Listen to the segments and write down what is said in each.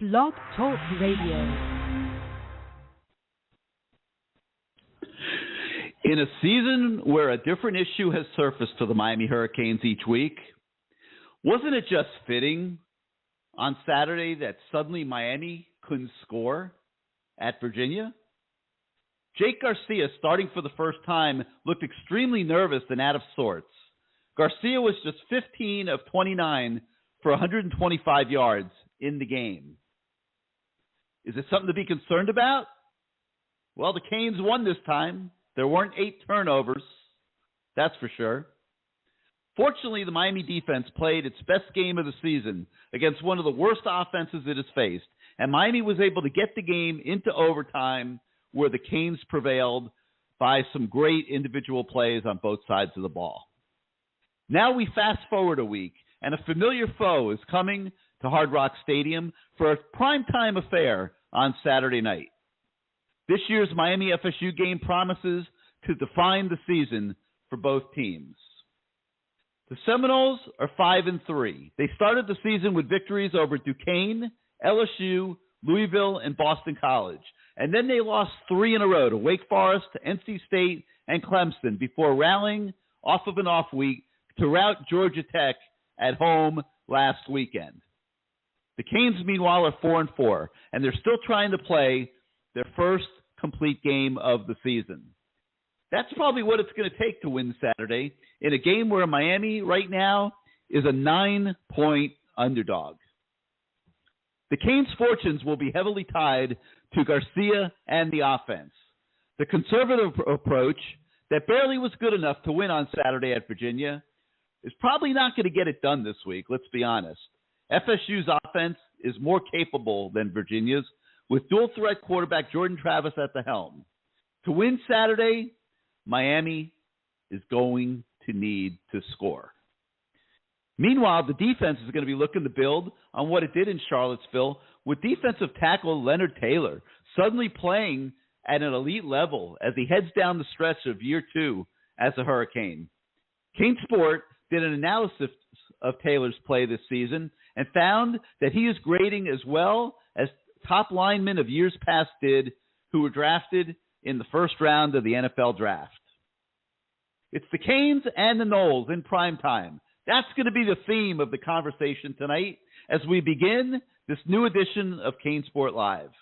Blog Talk Radio. In a season where a different issue has surfaced to the Miami Hurricanes each week, wasn't it just fitting on Saturday that suddenly Miami couldn't score at Virginia? Jake Garcia, starting for the first time, looked extremely nervous and out of sorts. Garcia was just 15 of 29 for 125 yards in the game. Is it something to be concerned about? Well, the Canes won this time. There weren't 8 turnovers, that's for sure. Fortunately, the Miami defense played its best game of the season against one of the worst offenses it has faced, and Miami was able to get the game into overtime where the Canes prevailed by some great individual plays on both sides of the ball. Now we fast forward a week, and a familiar foe is coming to Hard Rock Stadium for a primetime affair on Saturday night. This year's Miami FSU game promises to define the season for both teams. The Seminoles are 5-3. They started the season with victories over Duquesne, LSU, Louisville, and Boston College. And then they lost 3 in a row to Wake Forest, NC State, and Clemson before rallying off of an off week to rout Georgia Tech at home last weekend. The Canes, meanwhile, are 4-4, and they're still trying to play their first complete game of the season. That's probably what it's going to take to win Saturday in a game where Miami right now is a 9-point underdog. The Canes' fortunes will be heavily tied to Garcia and the offense. The conservative approach that barely was good enough to win on Saturday at Virginia is probably not going to get it done this week, let's be honest. FSU's offense is more capable than Virginia's, with dual-threat quarterback Jordan Travis at the helm. To win Saturday, Miami is going to need to score. Meanwhile, the defense is going to be looking to build on what it did in Charlottesville with defensive tackle Leonard Taylor suddenly playing at an elite level as he heads down the stretch of year 2 as a Hurricane. CaneSport did an analysis of Taylor's play this season and found that he is grading as well as top linemen of years past did who were drafted in the first round of the NFL draft. It's the Canes and the Noles in prime time. That's going to be the theme of the conversation tonight as we begin this new edition of CaneSport Live.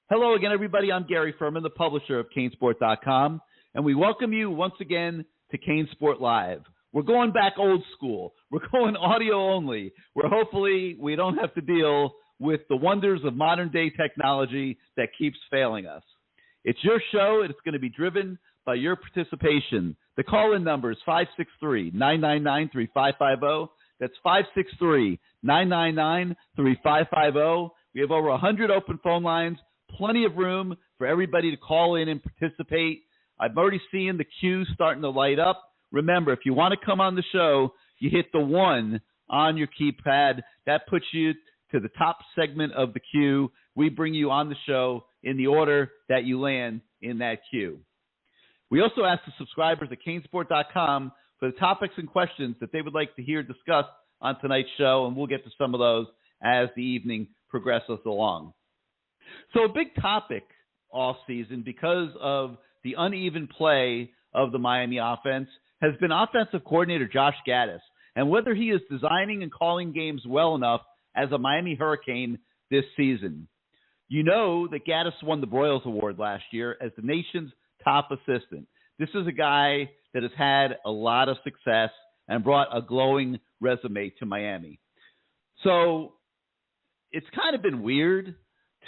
Hello again, everybody. I'm Gary Ferman, the publisher of CaneSport.com, and we welcome you once again to CaneSport Live. We're going back old school. We're going audio only, where hopefully we don't have to deal with the wonders of modern-day technology that keeps failing us. It's your show, and it's going to be driven by your participation. The call-in number is 563-999-3550. That's 563-999-3550. We have over 100 open phone lines, plenty of room for everybody to call in and participate. I'm already seeing the queue starting to light up. Remember, if you want to come on the show, you hit the 1 on your keypad. That puts you to the top segment of the queue. We bring you on the show in the order that you land in that queue. We also ask the subscribers at CaneSport.com for the topics and questions that they would like to hear discussed on tonight's show, and we'll get to some of those as the evening progresses along. So a big topic all season because of the uneven play of the Miami offense has been offensive coordinator Josh Gattis and whether he is designing and calling games well enough as a Miami Hurricane this season. You know that Gattis won the Broyles Award last year as the nation's top assistant. This is a guy that has had a lot of success and brought a glowing resume to Miami. So it's kind of been weird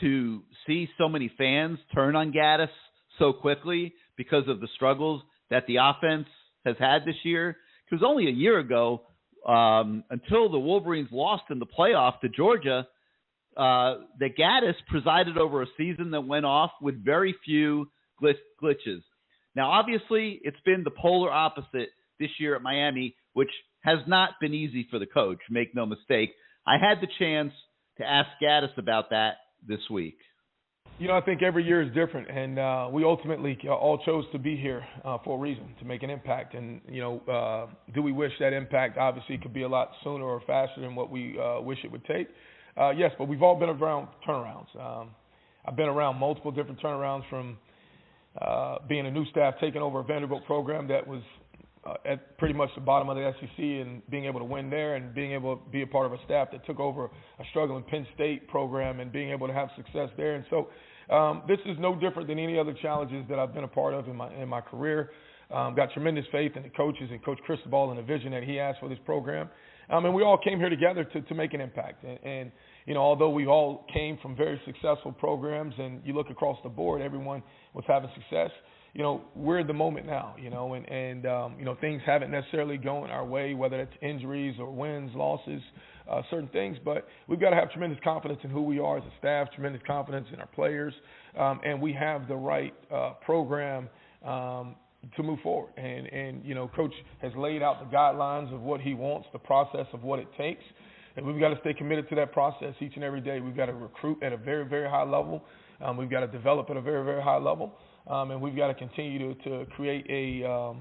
to see so many fans turn on Gattis so quickly because of the struggles that the offense has had this year. Because only a year ago, until the Wolverines lost in the playoff to Georgia, that Gattis presided over a season that went off with very few glitches. Now, obviously, it's been the polar opposite this year at Miami, which has not been easy for the coach, make no mistake. I had the chance to ask Gattis about that this week. You know, I think every year is different, and we ultimately all chose to be here for a reason, to make an impact. And, you know, do we wish that impact obviously could be a lot sooner or faster than what we wish it would take? Yes, but we've all been around turnarounds. I've been around multiple different turnarounds, from being a new staff, taking over a Vanderbilt program that was at pretty much the bottom of the SEC, and being able to win there, and being able to be a part of a staff that took over a struggling Penn State program and being able to have success there. And so this is no different than any other challenges that I've been a part of in my career. Got tremendous faith in the coaches and Coach Cristobal and the vision that he has for this program. And we all came here together to make an impact. And you know, although we all came from very successful programs, and you look across the board, everyone was having success, you know, we're in the moment now, you know, and you know, things haven't necessarily gone our way, whether it's injuries or wins, losses, certain things, but we've got to have tremendous confidence in who we are as a staff, tremendous confidence in our players, and we have the right program to move forward. And you know, Coach has laid out the guidelines of what he wants, the process of what it takes, and we've got to stay committed to that process each and every day. We've got to recruit at a very, very high level. We've got to develop at a very, very high level. And we've got to continue to create a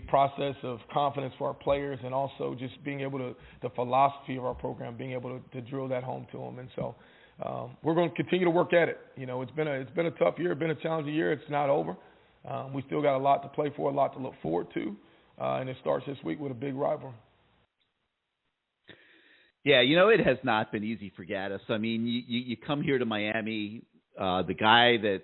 process of confidence for our players, and also just being able to, the philosophy of our program, being able to drill that home to them. And so we're going to continue to work at it. You know, it's been a tough year, it's been a challenging year. It's not over. We still got a lot to play for, a lot to look forward to, and it starts this week with a big rivalry. Yeah, you know, it has not been easy for Gaddis. I mean, you come here to Miami, the guy that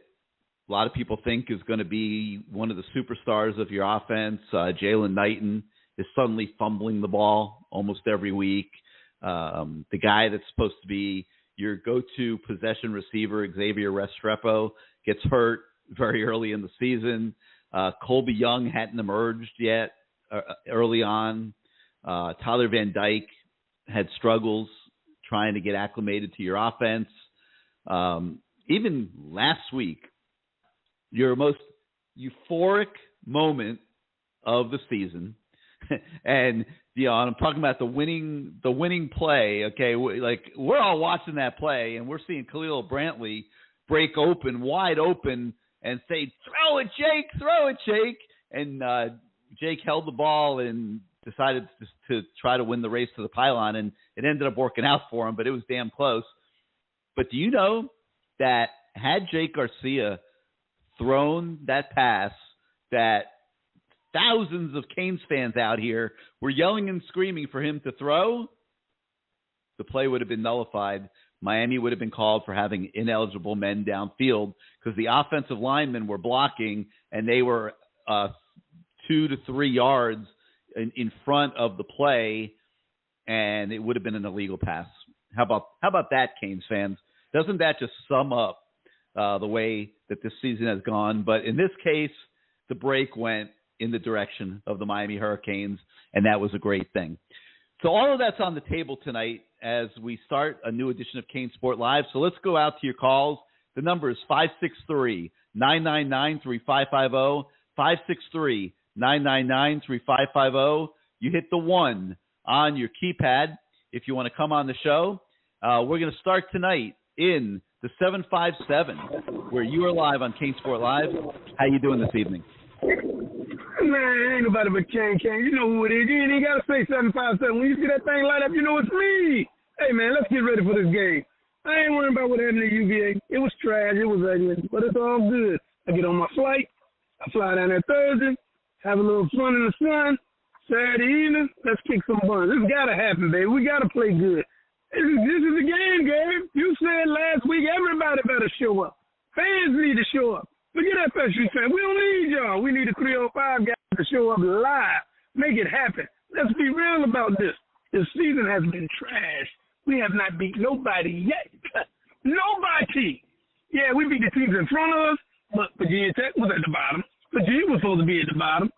a lot of people think is going to be one of the superstars of your offense, Jalen Knighton, is suddenly fumbling the ball almost every week. The guy that's supposed to be your go-to possession receiver, Xavier Restrepo, gets hurt very early in the season. Colby Young hadn't emerged yet early on. Tyler Van Dyke had struggles trying to get acclimated to your offense. Even last week, your most euphoric moment of the season, and you know, I'm talking about the winning play. Okay, like we're all watching that play, and we're seeing Khalil Brantley break open, wide open, and say, "Throw it, Jake! Throw it, Jake!" And Jake held the ball and decided to try to win the race to the pylon, and it ended up working out for him, but it was damn close. But do you know that had Jake Garcia thrown that pass that thousands of Canes fans out here were yelling and screaming for him to throw, the play would have been nullified. Miami would have been called for having ineligible men downfield because the offensive linemen were blocking, and they were 2 to 3 yards in front of the play, and it would have been an illegal pass. How about that, Canes fans? Doesn't that just sum up the way that this season has gone? But in this case, the break went in the direction of the Miami Hurricanes, and that was a great thing. So all of that's on the table tonight as we start a new edition of CaneSport Live. So let's go out to your calls. The number is 563-999-3550, 563-999-3550. You hit the 1 on your keypad if you want to come on the show. We're going to start tonight in the 757, where you are live on CaneSport Live. How you doing this evening? Man, ain't nobody but Kane. You know who it is. You ain't even got to say 757. When you see that thing light up, you know it's me. Hey, man, let's get ready for this game. I ain't worrying about what happened at UVA. It was trash. It was ugly. But it's all good. I get on my flight. I fly down there Thursday. Have a little fun in the sun. Saturday evening, let's kick some buns. This got to happen, baby. We got to play good. This is a game, Gabe. You said last week everybody better show up. Fans need to show up. Forget that Petrie fan. We don't need y'all. We need the 305 guys to show up live. Make it happen. Let's be real about this. This season has been trash. We have not beat nobody yet. Nobody. Yeah, we beat the teams in front of us, but Virginia Tech was at the bottom. Virginia was supposed to be at the bottom.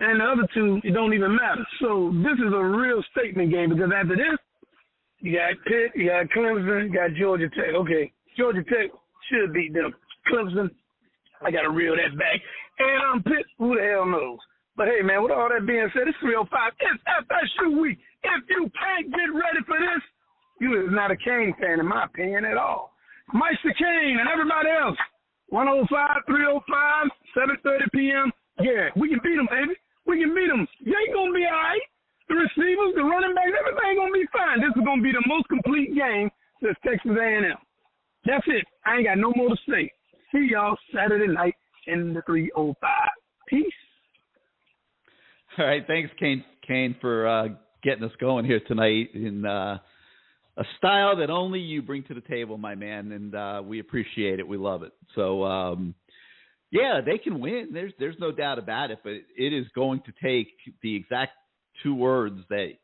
And the other two, it don't even matter. So this is a real statement game, because after this, you got Pitt, you got Clemson, you got Georgia Tech. Okay, Georgia Tech should beat them. Clemson, I got to reel that back. And Pitt, who the hell knows? But, hey, man, with all that being said, it's 305. It's FSU week. If you can't get ready for this, you is not a Cane fan, in my opinion, at all. Meister Cane and everybody else, 105, 305, 7:30 p.m. Yeah, we can beat them, baby. We can beat them. You ain't going to be all right. the receivers, the running backs, everything going to be fine. This is going to be the most complete game since Texas A&M. That's it. I ain't got no more to say. See y'all Saturday night in the 305. Peace. All right. Thanks, Kane, for getting us going here tonight in a style that only you bring to the table, my man, and we appreciate it. We love it. So, yeah, they can win. There's no doubt about it, but it is going to take the exact two words that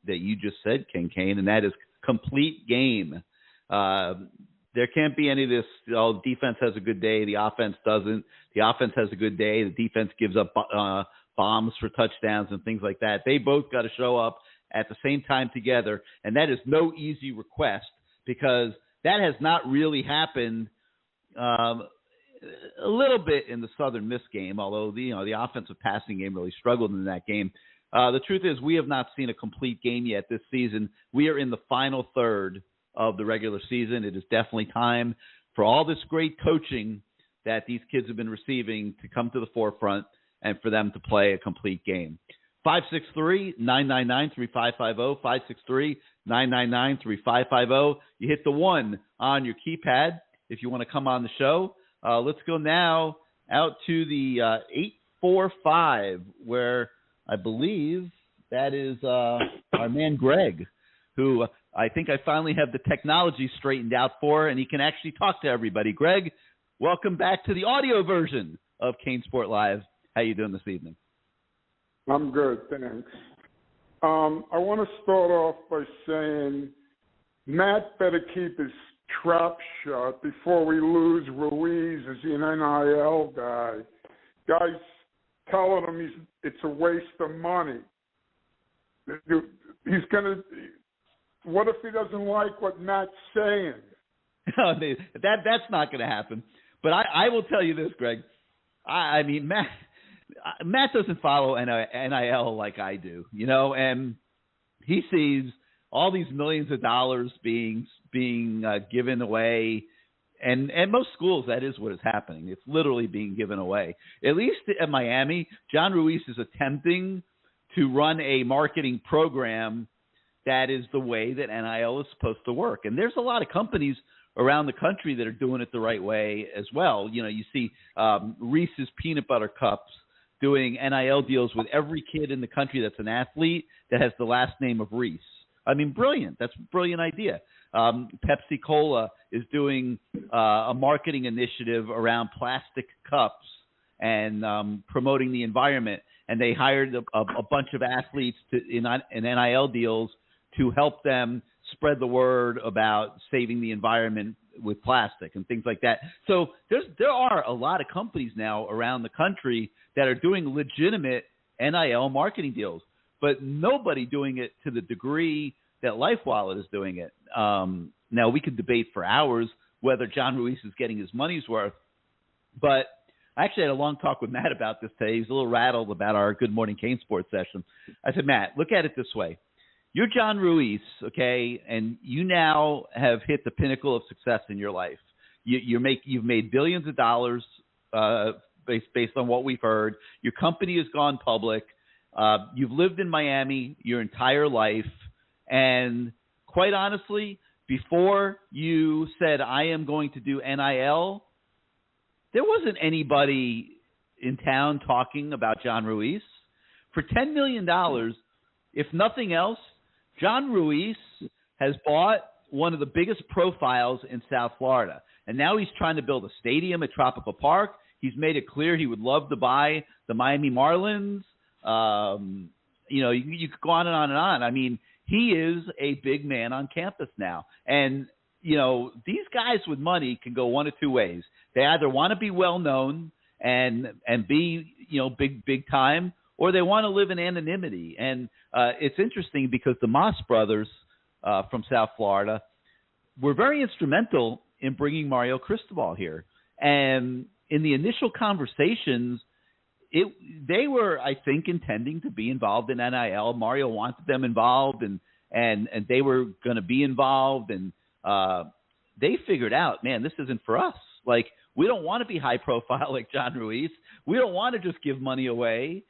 you just said, Kane, and that is complete game. There can't be any of this, defense has a good day, the offense doesn't. The offense has a good day, the defense gives up bombs for touchdowns and things like that. They both got to show up at the same time together, and that is no easy request because that has not really happened a little bit in the Southern Miss game, although the offensive passing game really struggled in that game. The truth is we have not seen a complete game yet this season. We are in the final third of the regular season. It is definitely time for all this great coaching that these kids have been receiving to come to the forefront and for them to play a complete game. 563-999-3550, 563-999-3550. You hit the 1 on your keypad if you want to come on the show. Let's go now out to the 845, where I believe that is our man Greg, who I think I finally have the technology straightened out for, and he can actually talk to everybody. Greg, welcome back to the audio version of CaneSport Live. How you doing this evening? I'm good, thanks. I want to start off by saying Matt better keep his trap shut before we lose Ruiz as an NIL guy. Guys telling him it's a waste of money. He's going to... What if he doesn't like what Matt's saying? That's not going to happen. But I will tell you this, Greg. I mean, Matt doesn't follow NIL like I do, and he sees all these millions of dollars being given away, and most schools, that is what is happening. It's literally being given away. At least at Miami, John Ruiz is attempting to run a marketing program that is the way that NIL is supposed to work. And there's a lot of companies around the country that are doing it the right way as well. You see Reese's Peanut Butter Cups doing NIL deals with every kid in the country that's an athlete that has the last name of Reese. I mean, brilliant. That's a brilliant idea. Pepsi Cola is doing a marketing initiative around plastic cups and promoting the environment. And they hired a bunch of athletes in NIL deals to help them spread the word about saving the environment with plastic and things like that. So there are a lot of companies now around the country that are doing legitimate NIL marketing deals, but nobody doing it to the degree that LifeWallet is doing it. Now, we could debate for hours whether John Ruiz is getting his money's worth, but I actually had a long talk with Matt about this today. He's a little rattled about our Good Morning CaneSport session. I said, Matt, look at it this way. You're John Ruiz, okay, and you now have hit the pinnacle of success in your life. You've made billions of dollars based on what we've heard. Your company has gone public. You've lived in Miami your entire life, and quite honestly, before you said, I am going to do NIL, there wasn't anybody in town talking about John Ruiz. For $10 million, if nothing else, John Ruiz has bought one of the biggest profiles in South Florida. And now he's trying to build a stadium at Tropical Park. He's made it clear he would love to buy the Miami Marlins. You could go on and on and on. I mean, he is a big man on campus now. And, these guys with money can go one of two ways. They either want to be well known and be, big time, or they want to live in anonymity. And it's interesting because the Moss brothers from South Florida were very instrumental in bringing Mario Cristobal here. And in the initial conversations, they were, I think, intending to be involved in NIL. Mario wanted them involved, and they were going to be involved. And they figured out, man, this isn't for us. Like, we don't want to be high profile like John Ruiz. We don't want to just give money away.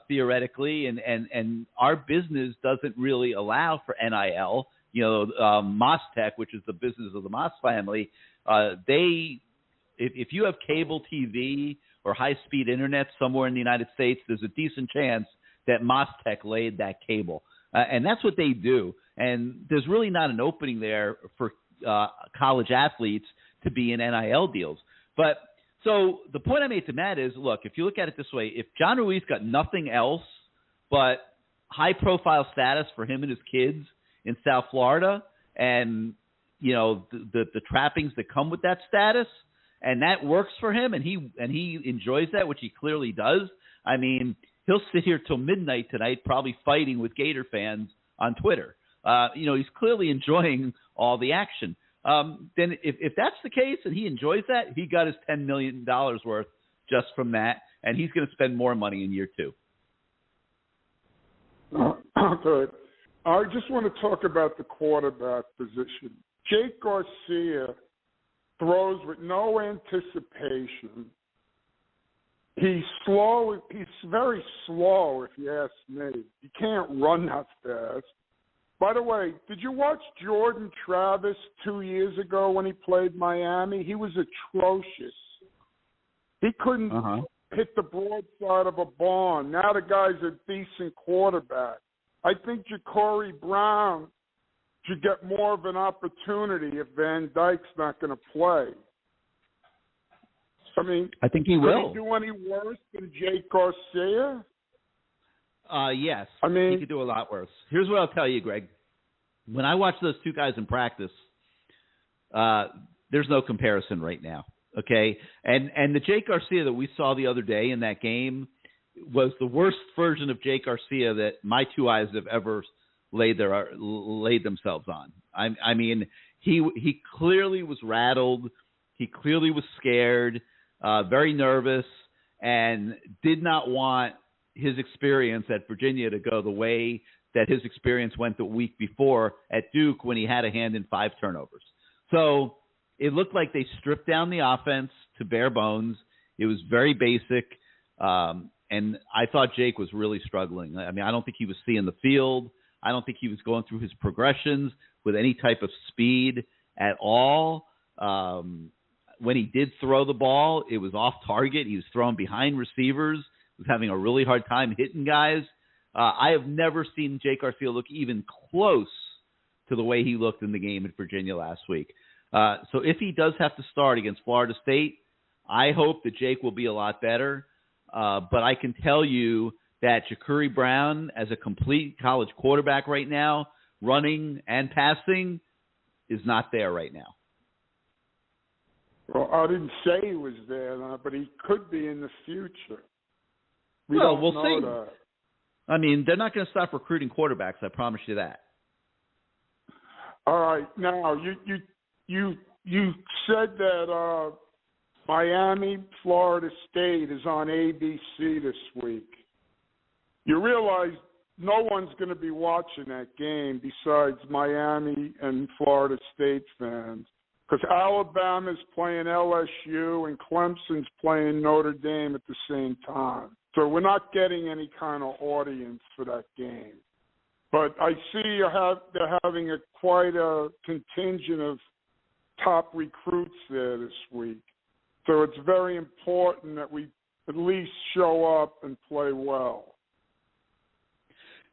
theoretically, and our business doesn't really allow for NIL. Mostech, which is the business of the Moss family, if you have cable TV or high-speed internet somewhere in the United States, there's a decent chance that Mostech laid that cable. And that's what they do. And there's really not an opening there for college athletes to be in NIL deals. But so the point I made to Matt is, look, if you look at it this way, if John Ruiz got nothing else but high-profile status for him and his kids in South Florida, and the trappings that come with that status, and that works for him, and he enjoys that, which he clearly does. I mean, he'll sit here till midnight tonight, probably fighting with Gator fans on Twitter. He's clearly enjoying all the action. Then if that's the case and he enjoys that, he got his $10 million worth just from that, and he's going to spend more money in year 2. Good. I just want to talk about the quarterback position. Jake Garcia throws with no anticipation. He's slow. He's very slow, if you ask me. He can't run that fast. By the way, did you watch Jordan Travis 2 years ago when he played Miami? He was atrocious. He couldn't hit the broadside of a barn. Now the guy's a decent quarterback. I think Ja'Cory Brown should get more of an opportunity if Van Dyke's not going to play. I mean, I think he will. Could he do any worse than Jake Garcia? Yes. I mean, he could do a lot worse. Here's what I'll tell you, Greg. When I watch those two guys in practice, there's no comparison right now. Okay, and the Jake Garcia that we saw the other day in that game was the worst version of Jake Garcia that my two eyes have ever laid themselves on. I mean, he clearly was rattled. He clearly was scared, very nervous, and did not want his experience at Virginia to go the way that his experience went the week before at Duke when he had a hand in 5 turnovers. So it looked like they stripped down the offense to bare bones. It was very basic. And I thought Jake was really struggling. I mean, I don't think he was seeing the field. I don't think he was going through his progressions with any type of speed at all. When he did throw the ball, it was off target. He was throwing behind receivers. He was having a really hard time hitting guys. I have never seen Jake Garcia look even close to the way he looked in the game at Virginia last week. So if he does have to start against Florida State, I hope that Jake will be a lot better. But I can tell you that Ja'Cory Brown, as a complete college quarterback right now, running and passing, is not there right now. Well, I didn't say he was there, but he could be in the future. We'll see. That. I mean, they're not going to stop recruiting quarterbacks. I promise you that. All right. Now, you said that Miami, Florida State is on ABC this week. You realize no one's going to be watching that game besides Miami and Florida State fans, because Alabama's playing LSU and Clemson's playing Notre Dame at the same time. So we're not getting any kind of audience for that game. But I see they're having quite a contingent of top recruits there this week. So it's very important that we at least show up and play well.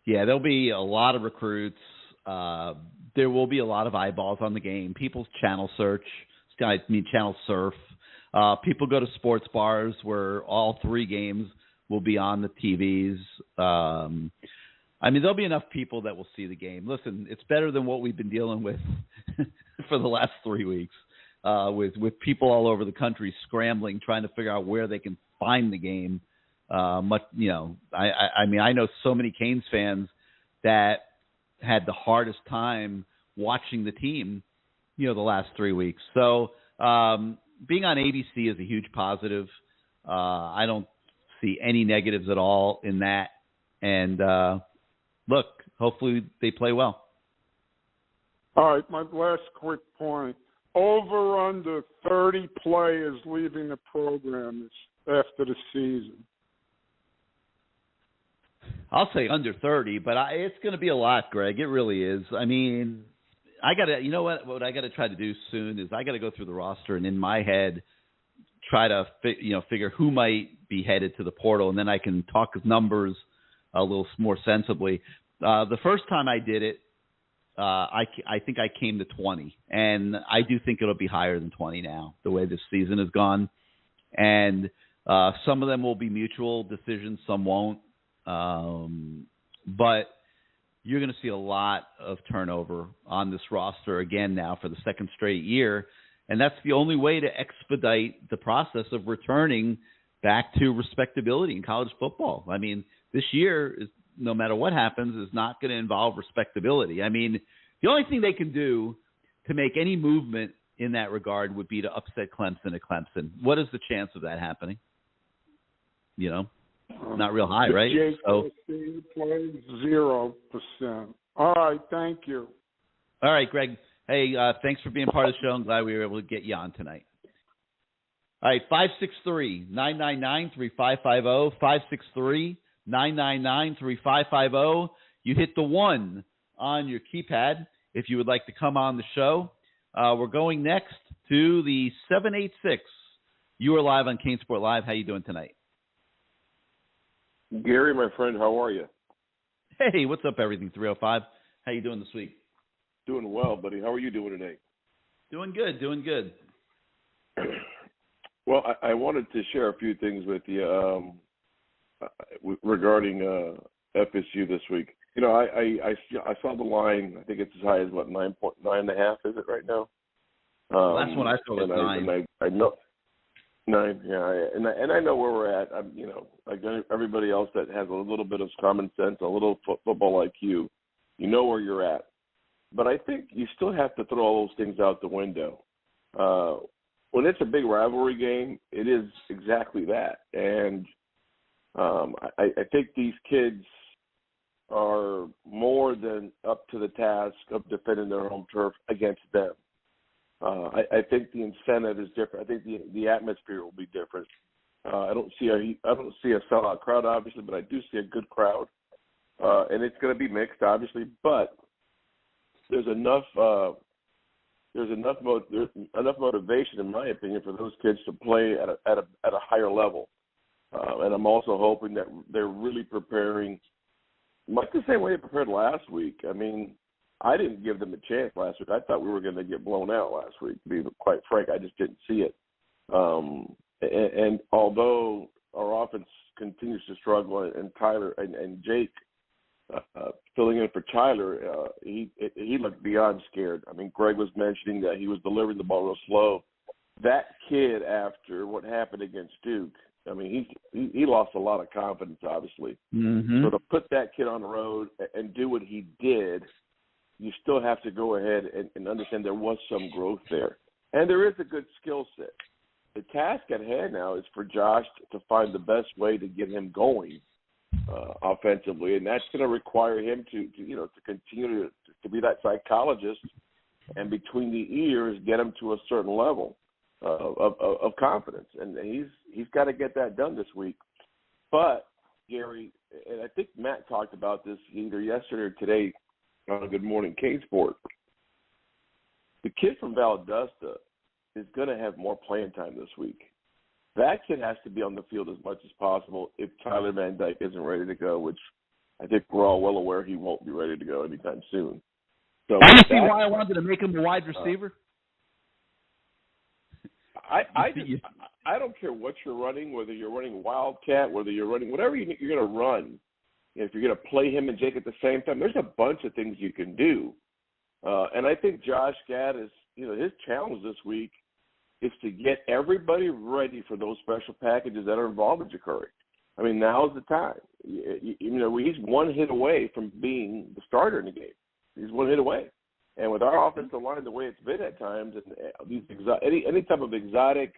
Yeah, there'll be a lot of recruits. There will be a lot of eyeballs on the game. People's channel channel surf. People go to sports bars where all 3 games will be on the TVs. I mean, there'll be enough people that will see the game. Listen, it's better than what we've been dealing with for the last 3 weeks, with people all over the country scrambling, trying to figure out where they can find the game. I mean, I know so many Canes fans that had the hardest time watching the team, the last 3 weeks. So being on ABC is a huge positive. I don't see any negatives at all in that. And look, hopefully they play well. All right, my last quick point. Over under 30 players leaving the program after the season. I'll say under 30, but it's going to be a lot, Greg. It really is. I mean, you know what I got to try to do soon is I got to go through the roster and in my head try to figure who might be headed to the portal, and then I can talk numbers a little more sensibly. The first time I did it, I think I came to 20, and I do think it'll be higher than 20 now, the way this season has gone. And some of them will be mutual decisions, some won't. But you're going to see a lot of turnover on this roster again now for the second straight year, and that's the only way to expedite the process of returning back to respectability in college football. I mean, this year, no matter what happens, is not going to involve respectability. I mean, the only thing they can do to make any movement in that regard would be to upset Clemson at Clemson. What is the chance of that happening? Not real high, right? So, plays 0%. All right, thank you. All right, Greg. Hey, thanks for being part of the show. I'm glad we were able to get you on tonight. All right, 563-999-3550, 563-999-3550. You hit the 1 on your keypad if you would like to come on the show. We're going next to the 786. You are live on CaneSport Live. How you doing tonight? Gary, my friend, how are you? Hey, what's up, Everything 305? How you doing this week? Doing well, buddy. How are you doing today? Doing good. Well, I wanted to share a few things with you regarding FSU this week. I saw the line. I think it's as high as, 9.5, is it right now? Last one I saw was 9. I know 9, yeah. And I know where we're at. I'm, like everybody else that has a little bit of common sense, a little football IQ, you know where you're at. But I think you still have to throw all those things out the window. When it's a big rivalry game, it is exactly that. And I think these kids are more than up to the task of defending their home turf against them. I think the incentive is different. I think the atmosphere will be different. I don't see a sellout crowd, obviously, but I do see a good crowd, and it's going to be mixed, obviously. But there's enough motivation, in my opinion, for those kids to play at a higher level. And I'm also hoping that they're really preparing, much the same way they prepared last week. I mean, I didn't give them a chance last week. I thought we were going to get blown out last week, to be quite frank. I just didn't see it. And although our offense continues to struggle, and Tyler and Jake filling in for Tyler, he looked beyond scared. I mean, Greg was mentioning that he was delivering the ball real slow. That kid, after what happened against Duke, I mean, he lost a lot of confidence, obviously. Mm-hmm. So to put that kid on the road and do what he did, you still have to go ahead and understand there was some growth there. And there is a good skill set. The task at hand now is for Josh to find the best way to get him going offensively, and that's going to require him to continue to be that psychologist and between the ears get him to a certain level of confidence. And he's got to get that done this week. But, Gary, and I think Matt talked about this either yesterday or today on Good Morning CaneSport, the kid from Valdosta is going to have more playing time this week. That kid has to be on the field as much as possible if Tyler Van Dyke isn't ready to go, which I think we're all well aware he won't be ready to go anytime soon. So I see why I wanted to make him a wide receiver. I don't care what you're running, whether you're running Wildcat, whether you're running whatever you're going to run. If you're going to play him and Jake at the same time, there's a bunch of things you can do. And I think Josh Gad is, his challenge this week is to get everybody ready for those special packages that are involved in Ja'Cory. I mean, now's the time. He's one hit away from being the starter in the game. He's one hit away. And with our offensive line the way it's been at times, and these any type of exotic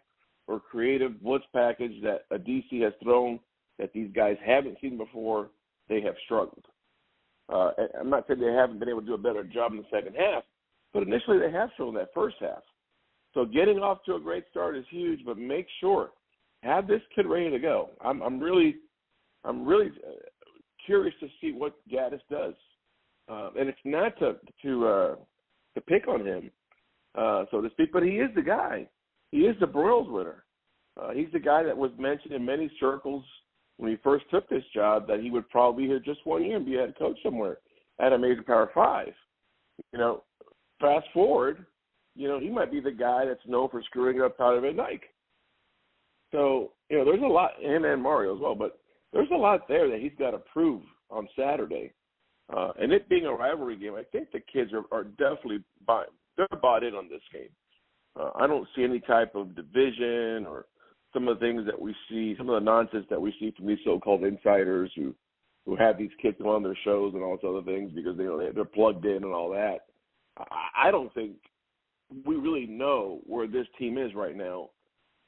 or creative blitz package that a DC has thrown that these guys haven't seen before, they have struggled. I'm not saying they haven't been able to do a better job in the second half, but initially they have shown that first half. So getting off to a great start is huge, but make sure have this kid ready to go. I'm really curious to see what Gaddis does. And it's not to pick on him, so to speak, but he is the guy. He is the Broyles winner. He's the guy that was mentioned in many circles when he first took this job that he would probably be here just 1 year and be a head coach somewhere at a major Power 5. Fast forward, he might be the guy that's known for screwing up Tyler Van Dyke. So, there's a lot, him and Mario as well, but there's a lot there that he's got to prove on Saturday. And it being a rivalry game, I think the kids are definitely they're bought in on this game. I don't see any type of division or some of the things that we see, some of the nonsense that we see from these so-called insiders who have these kids on their shows and all those other things because they're plugged in and all that. I don't think we really know where this team is right now,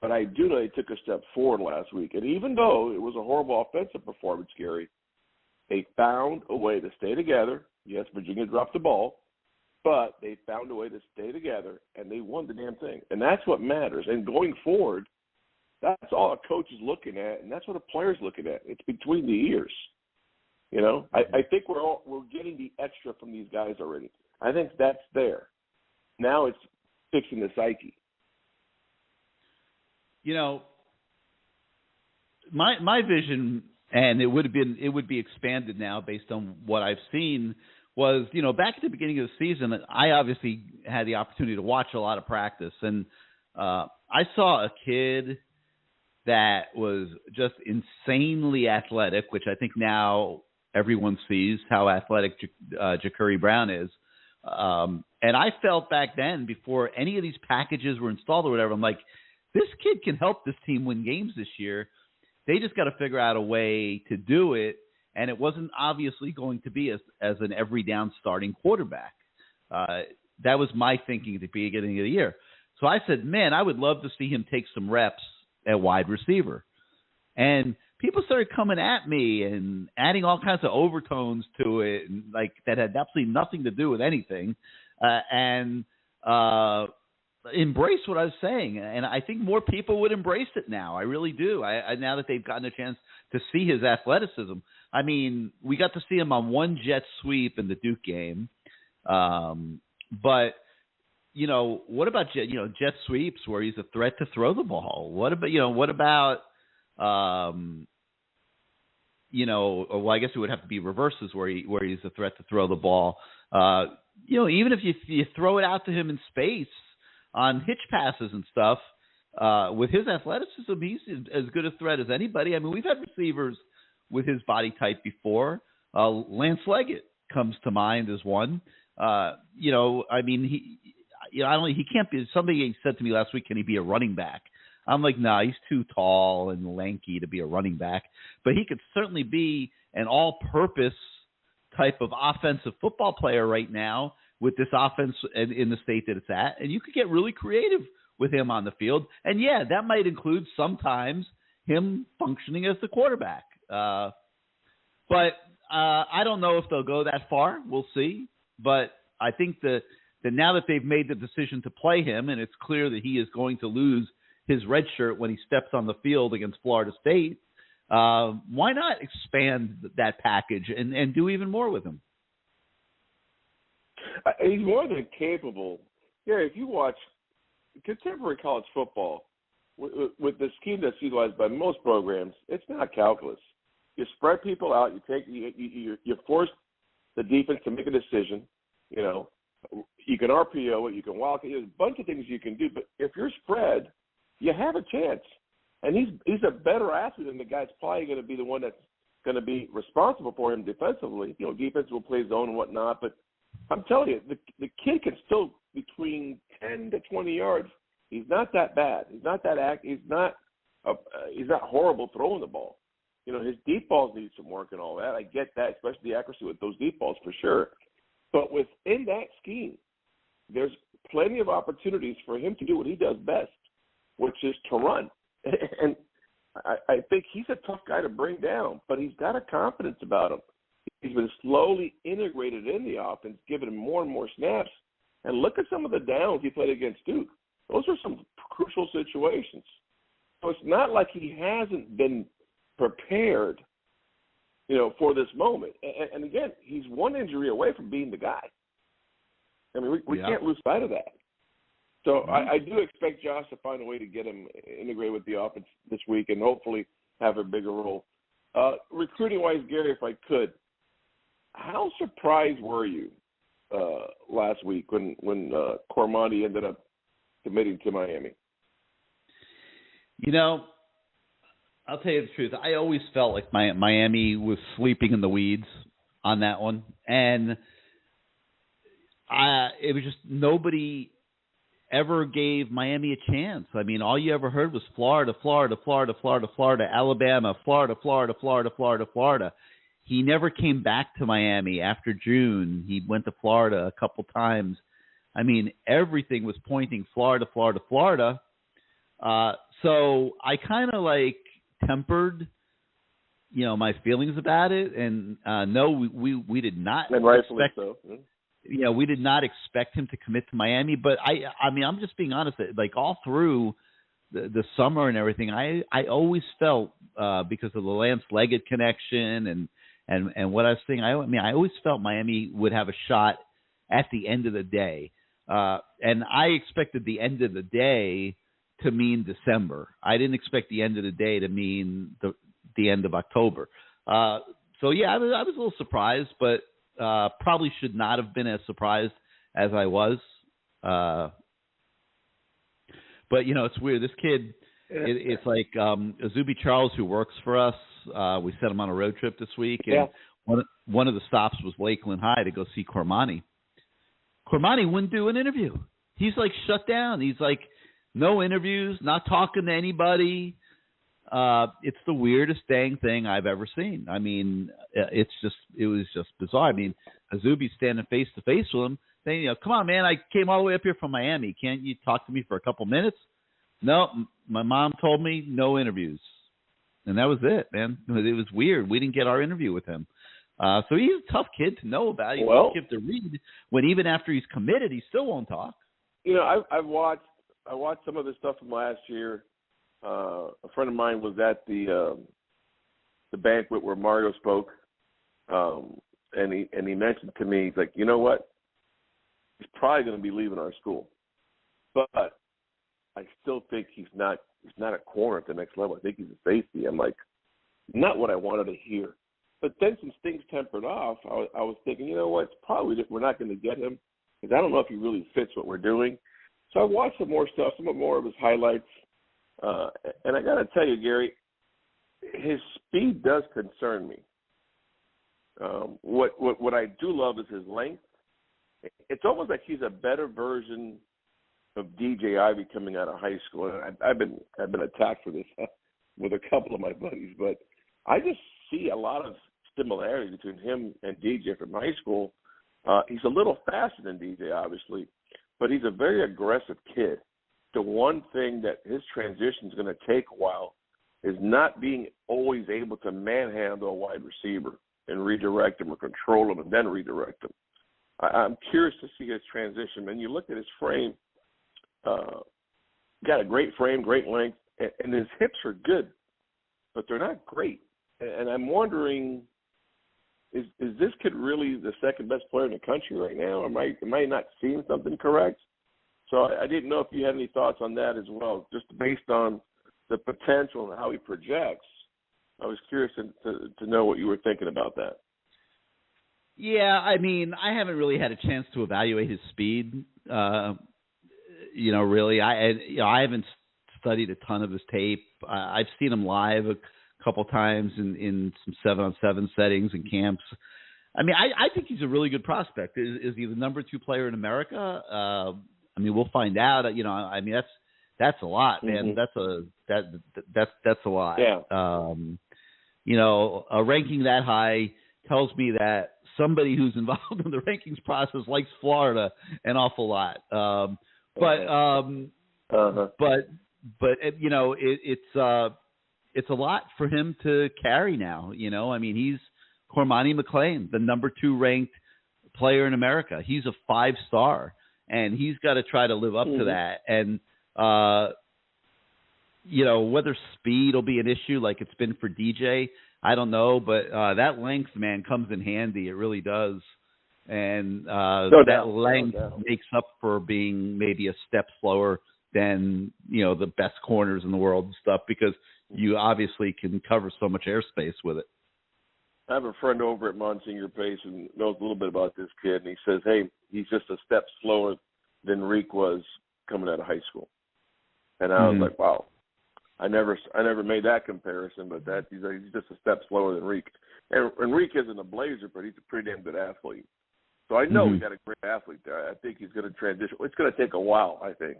but I do know they took a step forward last week. And even though it was a horrible offensive performance, Gary, they found a way to stay together. Yes, Virginia dropped the ball, but they found a way to stay together, and they won the damn thing. And that's what matters. And going forward, that's all a coach is looking at, and that's what a player's looking at. It's between the ears. I think we're getting the extra from these guys already. I think that's there. Now it's fixing the psyche. My vision, and it would be expanded now based on what I've seen, was, back at the beginning of the season, I obviously had the opportunity to watch a lot of practice, and I saw a kid that was just insanely athletic, which I think now everyone sees how athletic Ja'Curry Brown is. And I felt back then, before any of these packages were installed or whatever, I'm like, this kid can help this team win games this year. They just got to figure out a way to do it, and it wasn't obviously going to be as an every down starting quarterback. That was my thinking at the beginning of the year. So I said, man, I would love to see him take some reps at wide receiver. And people started coming at me and adding all kinds of overtones to it, and that had absolutely nothing to do with anything, and embrace what I was saying. And I think more people would embrace it now. I really do. Now that they've gotten a chance to see his athleticism. I mean, we got to see him on one jet sweep in the Duke game. But, what about jet sweeps where he's a threat to throw the ball? What about, well, I guess it would have to be reverses where he's a threat to throw the ball. Even if you throw it out to him in space on hitch passes and stuff, with his athleticism, he's as good a threat as anybody. I mean, we've had receivers with his body type before. Lance Leggett comes to mind as one. I mean, he can't be. Somebody said to me last week, can he be a running back? I'm like, nah, he's too tall and lanky to be a running back. But he could certainly be an all-purpose type of offensive football player right now with this offense in the state that it's at. And you could get really creative with him on the field. And, yeah, that might include sometimes him functioning as the quarterback. But I don't know if they'll go that far. We'll see. But I think that now that they've made the decision to play him, and it's clear that he is going to lose his red shirt when he steps on the field against Florida State, why not expand that package and do even more with him? He's more than capable. Yeah, if you watch contemporary college football, with the scheme that's utilized by most programs, it's not calculus. You spread people out. You force the defense to make a decision. You can RPO it. You can walk it. There's a bunch of things you can do. But if you're spread, you have a chance. And he's a better athlete than the guy that's probably going to be the one that's going to be responsible for him defensively. Defense will play zone and whatnot. But I'm telling you, the kid can still between 10 to 20 yards. He's not that bad. He's not that he's not horrible throwing the ball. His deep balls need some work and all that. I get that, especially the accuracy with those deep balls for sure. But within that scheme, there's plenty of opportunities for him to do what he does best, which is to run. And I think he's a tough guy to bring down, but he's got a confidence about him. He's been slowly integrated in the offense, giving him more and more snaps. And look at some of the downs he played against Duke. Those are some crucial situations. So it's not like he hasn't been prepared for this moment. And again, he's one injury away from being the guy. I mean, we can't lose sight of that. So I do expect Josh to find a way to get him integrated with the offense this week and hopefully have a bigger role. Recruiting-wise, Gary, if I could, how surprised were you last week when Cormani ended up committing to Miami? I'll tell you the truth. I always felt like Miami was sleeping in the weeds on that one. And it was just nobody ever gave Miami a chance. I mean, all you ever heard was Florida, Alabama, Florida. He never came back to Miami after June. He went to Florida a couple times. I mean, everything was pointing Florida. So I kind of tempered, my feelings about it. And no, we did not. And rightfully so. We did not expect him to commit to Miami. But I mean, I'm just being honest. All through the summer and everything, I always felt because of the Lance Leggett connection and what I was saying, I always felt Miami would have a shot at the end of the day. And I expected the end of the day to mean December. I didn't expect the end of the day to mean the end of October. So, yeah, I was a little surprised, but probably should not have been as surprised as I was. But, it's weird. This kid, it's like Azubi Charles, who works for us, we sent him on a road trip this week, and one of the stops was Lakeland High to go see Cormani. Cormani wouldn't do an interview. He's shut down. He's no interviews, not talking to anybody. It's the weirdest dang thing I've ever seen. I mean, it was just bizarre. I mean, Azubi standing face to face with him, saying, come on, man, I came all the way up here from Miami. Can't you talk to me for a couple minutes? No, my mom told me no interviews. And that was it, man. It was weird. We didn't get our interview with him. So he's a tough kid to know about. He's a tough kid to read when even after he's committed, he still won't talk. I watched some of the stuff from last year. A friend of mine was at the banquet where Mario spoke, and he mentioned to me, he's like, you know what? He's probably going to be leaving our school, but I still think he's not a corner at the next level. I think he's a safety. I'm like, not what I wanted to hear. But then since things tempered off, I was thinking, you know what? It's probably we're not going to get him because I don't know if he really fits what we're doing. So I watched some more stuff, some more of his highlights. And I got to tell you, Gary, his speed does concern me. What I do love is his length. It's almost like he's a better version of DJ Ivey coming out of high school. And I've been attacked for this with a couple of my buddies, but I just see a lot of similarity between him and DJ from high school. He's a little faster than DJ, obviously, but he's a very aggressive kid. The one thing that his transition is going to take a while is not being always able to manhandle a wide receiver and redirect him or control him and then redirect him. I'm curious to see his transition. And you look at his frame, got a great frame, great length, and his hips are good, but they're not great. And I'm wondering, is this kid really the second best player in the country right now? Am I not seeing something correct? So I didn't know if you had any thoughts on that as well, just based on the potential and how he projects. I was curious to know what you were thinking about that. Yeah, I mean, I haven't really had a chance to evaluate his speed. Really, I haven't studied a ton of his tape. I've seen him live a couple times in some 7-on-7 settings and camps. I mean, I think he's a really good prospect. Is he the number 2 player in America? I mean, we'll find out. I mean, that's a lot, man. Mm-hmm. That's a lot. Yeah. A ranking that high tells me that somebody who's involved in the rankings process likes Florida an awful lot. It's a lot for him to carry now. I mean, he's Cormani McClain, the number 2 ranked player in America. He's a 5-star. And he's got to try to live up to that. And, whether speed will be an issue like it's been for DJ, I don't know, but that length, man, comes in handy. It really does. And that length makes up for being maybe a step slower than, the best corners in the world and stuff, because you obviously can cover so much airspace with it. I have a friend over at Monsignor Pace and knows a little bit about this kid, and he says, hey, he's just a step slower than Reek was coming out of high school. And I was like, wow. I never made that comparison, but he's just a step slower than Reek. And Reek isn't a Blazer, but he's a pretty damn good athlete. So I know we got a great athlete there. I think he's going to transition. It's going to take a while, I think,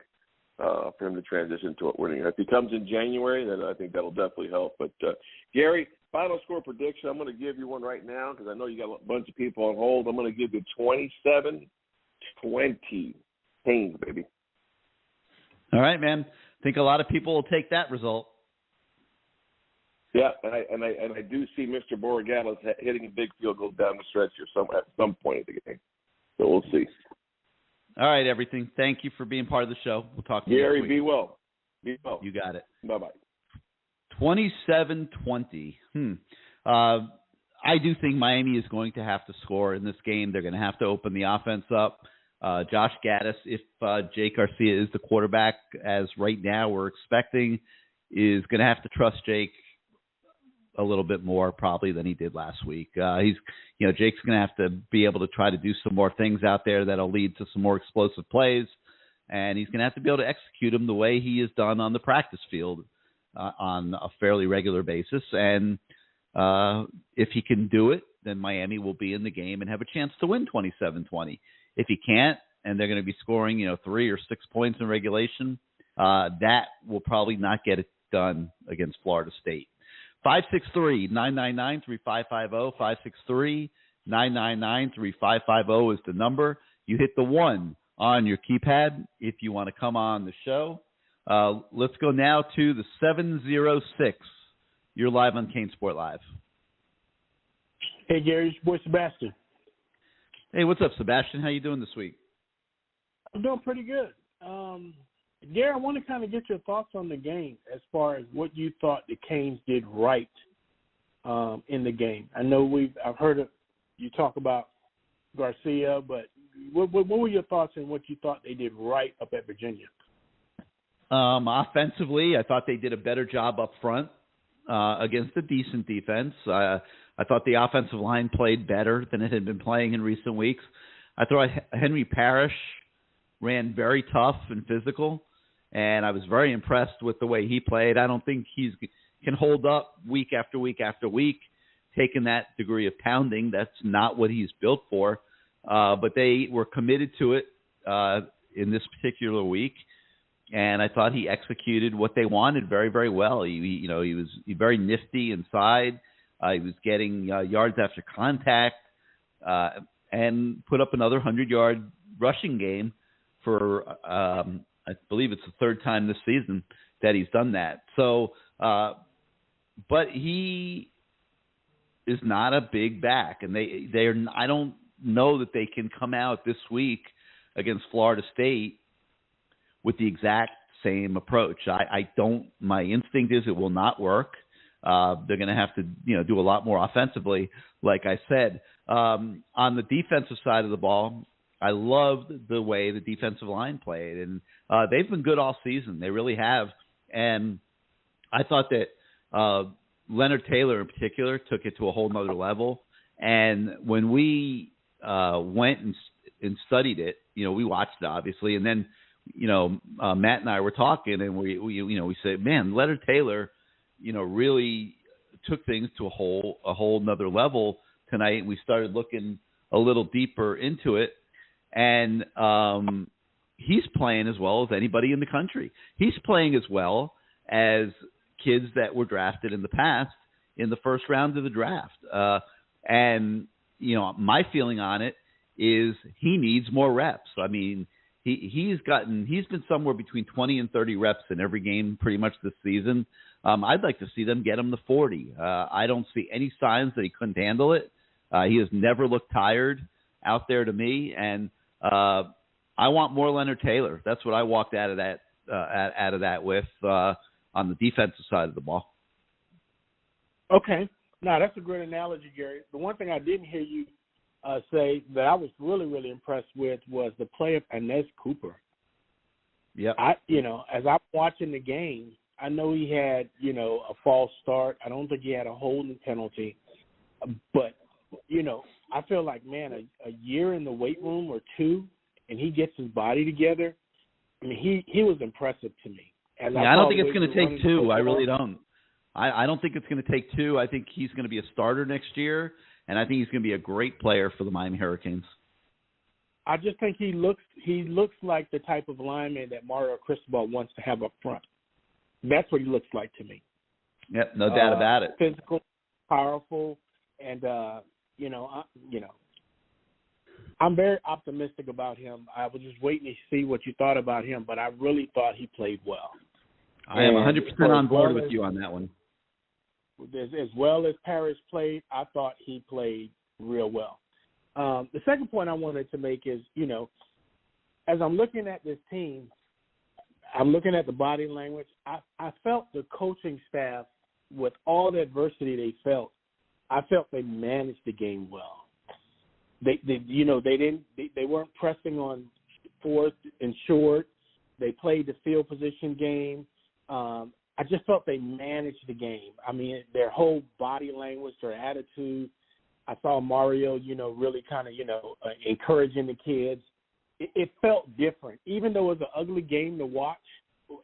for him to transition to it winning. If he comes in January, then I think that'll definitely help. But, Gary, final score prediction, I'm going to give you one right now because I know you got a bunch of people on hold. I'm going to give you 27-20. Canes, baby. All right, man. I think a lot of people will take that result. Yeah, and I do see Mr. Borregales hitting a big field goal down the stretch here at some point in the game. So we'll see. All right, everything. Thank you for being part of the show. We'll talk to you Gary, next week. be well. Be well. You got it. Bye-bye. 27-20. I do think Miami is going to have to score in this game. They're going to have to open the offense up. Josh Gaddis, if Jake Garcia is the quarterback, as right now we're expecting, is going to have to trust Jake a little bit more probably than he did last week. Jake's going to have to be able to try to do some more things out there that'll lead to some more explosive plays, and he's going to have to be able to execute them the way he has done on the practice field on a fairly regular basis. And if he can do it, then Miami will be in the game and have a chance to win 27-20. If he can't, and they're going to be scoring, 3 or 6 points in regulation, that will probably not get it done against Florida State. 563-999-3550. 563-999-3550 is the number. You hit the 1 on your keypad if you want to come on the show. Let's go now to the 706. You're live on CaneSport Live. Hey, Gary, it's your boy Sebastian. Hey, what's up, Sebastian? How you doing this week? I'm doing pretty good. Gary, I want to kind of get your thoughts on the game as far as what you thought the Canes did right in the game. I know I've heard you talk about Garcia, but what were your thoughts on what you thought they did right up at Virginia? Offensively, I thought they did a better job up front against a decent defense. I thought the offensive line played better than it had been playing in recent weeks. I thought Henry Parrish ran very tough and physical, and I was very impressed with the way he played. I don't think he can hold up week after week after week, taking that degree of pounding. That's not what he's built for. But they were committed to it in this particular week, and I thought he executed what they wanted very, very well. He was very nifty inside. He was getting yards after contact and put up another 100-yard rushing game for, I believe it's the third time this season that he's done that. So, but he is not a big back, and I don't know that they can come out this week against Florida State with the exact same approach. My instinct is it will not work. They're going to have to, do a lot more offensively, like I said. On the defensive side of the ball, I loved the way the defensive line played, and they've been good all season. They really have. And I thought that Leonard Taylor in particular took it to a whole nother level. And when we went and studied it, we watched it obviously, and then Matt and I were talking, and we said, man, Leonard Taylor, really took things to a whole nother level tonight. We started looking a little deeper into it, and he's playing as well as anybody in the country. He's playing as well as kids that were drafted in the past in the first round of the draft. And my feeling on it is he needs more reps. I mean, he's been somewhere between 20 and 30 reps in every game pretty much this season. I'd like to see them get him to 40. I don't see any signs that he couldn't handle it. He has never looked tired out there to me, and I want more Leonard Taylor. That's what I walked out of that with on the defensive side of the ball. Okay. No, that's a great analogy, Gary. The one thing I didn't hear you say that I was really, really impressed with was the play of Inez Cooper. Yeah. As I'm watching the game, I know he had, a false start. I don't think he had a holding penalty. But, I feel like, man, a year in the weight room or two, and he gets his body together. I mean, he was impressive to me. I don't think it's going to take two. I really don't. I don't think it's going to take two. I think he's going to be a starter next year, and I think he's going to be a great player for the Miami Hurricanes. I just think he looks like the type of lineman that Mario Cristobal wants to have up front. That's what he looks like to me. Yep, no doubt about it. Physical, powerful, and I'm very optimistic about him. I was just waiting to see what you thought about him, but I really thought he played well. I am 100% on board with you on that one. As well as Parrish played, I thought he played real well. The second point I wanted to make is, as I'm looking at this team, I'm looking at the body language. I felt the coaching staff, with all the adversity they felt, I felt they managed the game well. They weren't pressing on fourth and short. They played the field position game. I just felt they managed the game. I mean, their whole body language, their attitude. I saw Mario, really kind of, encouraging the kids. It felt different. Even though it was an ugly game to watch,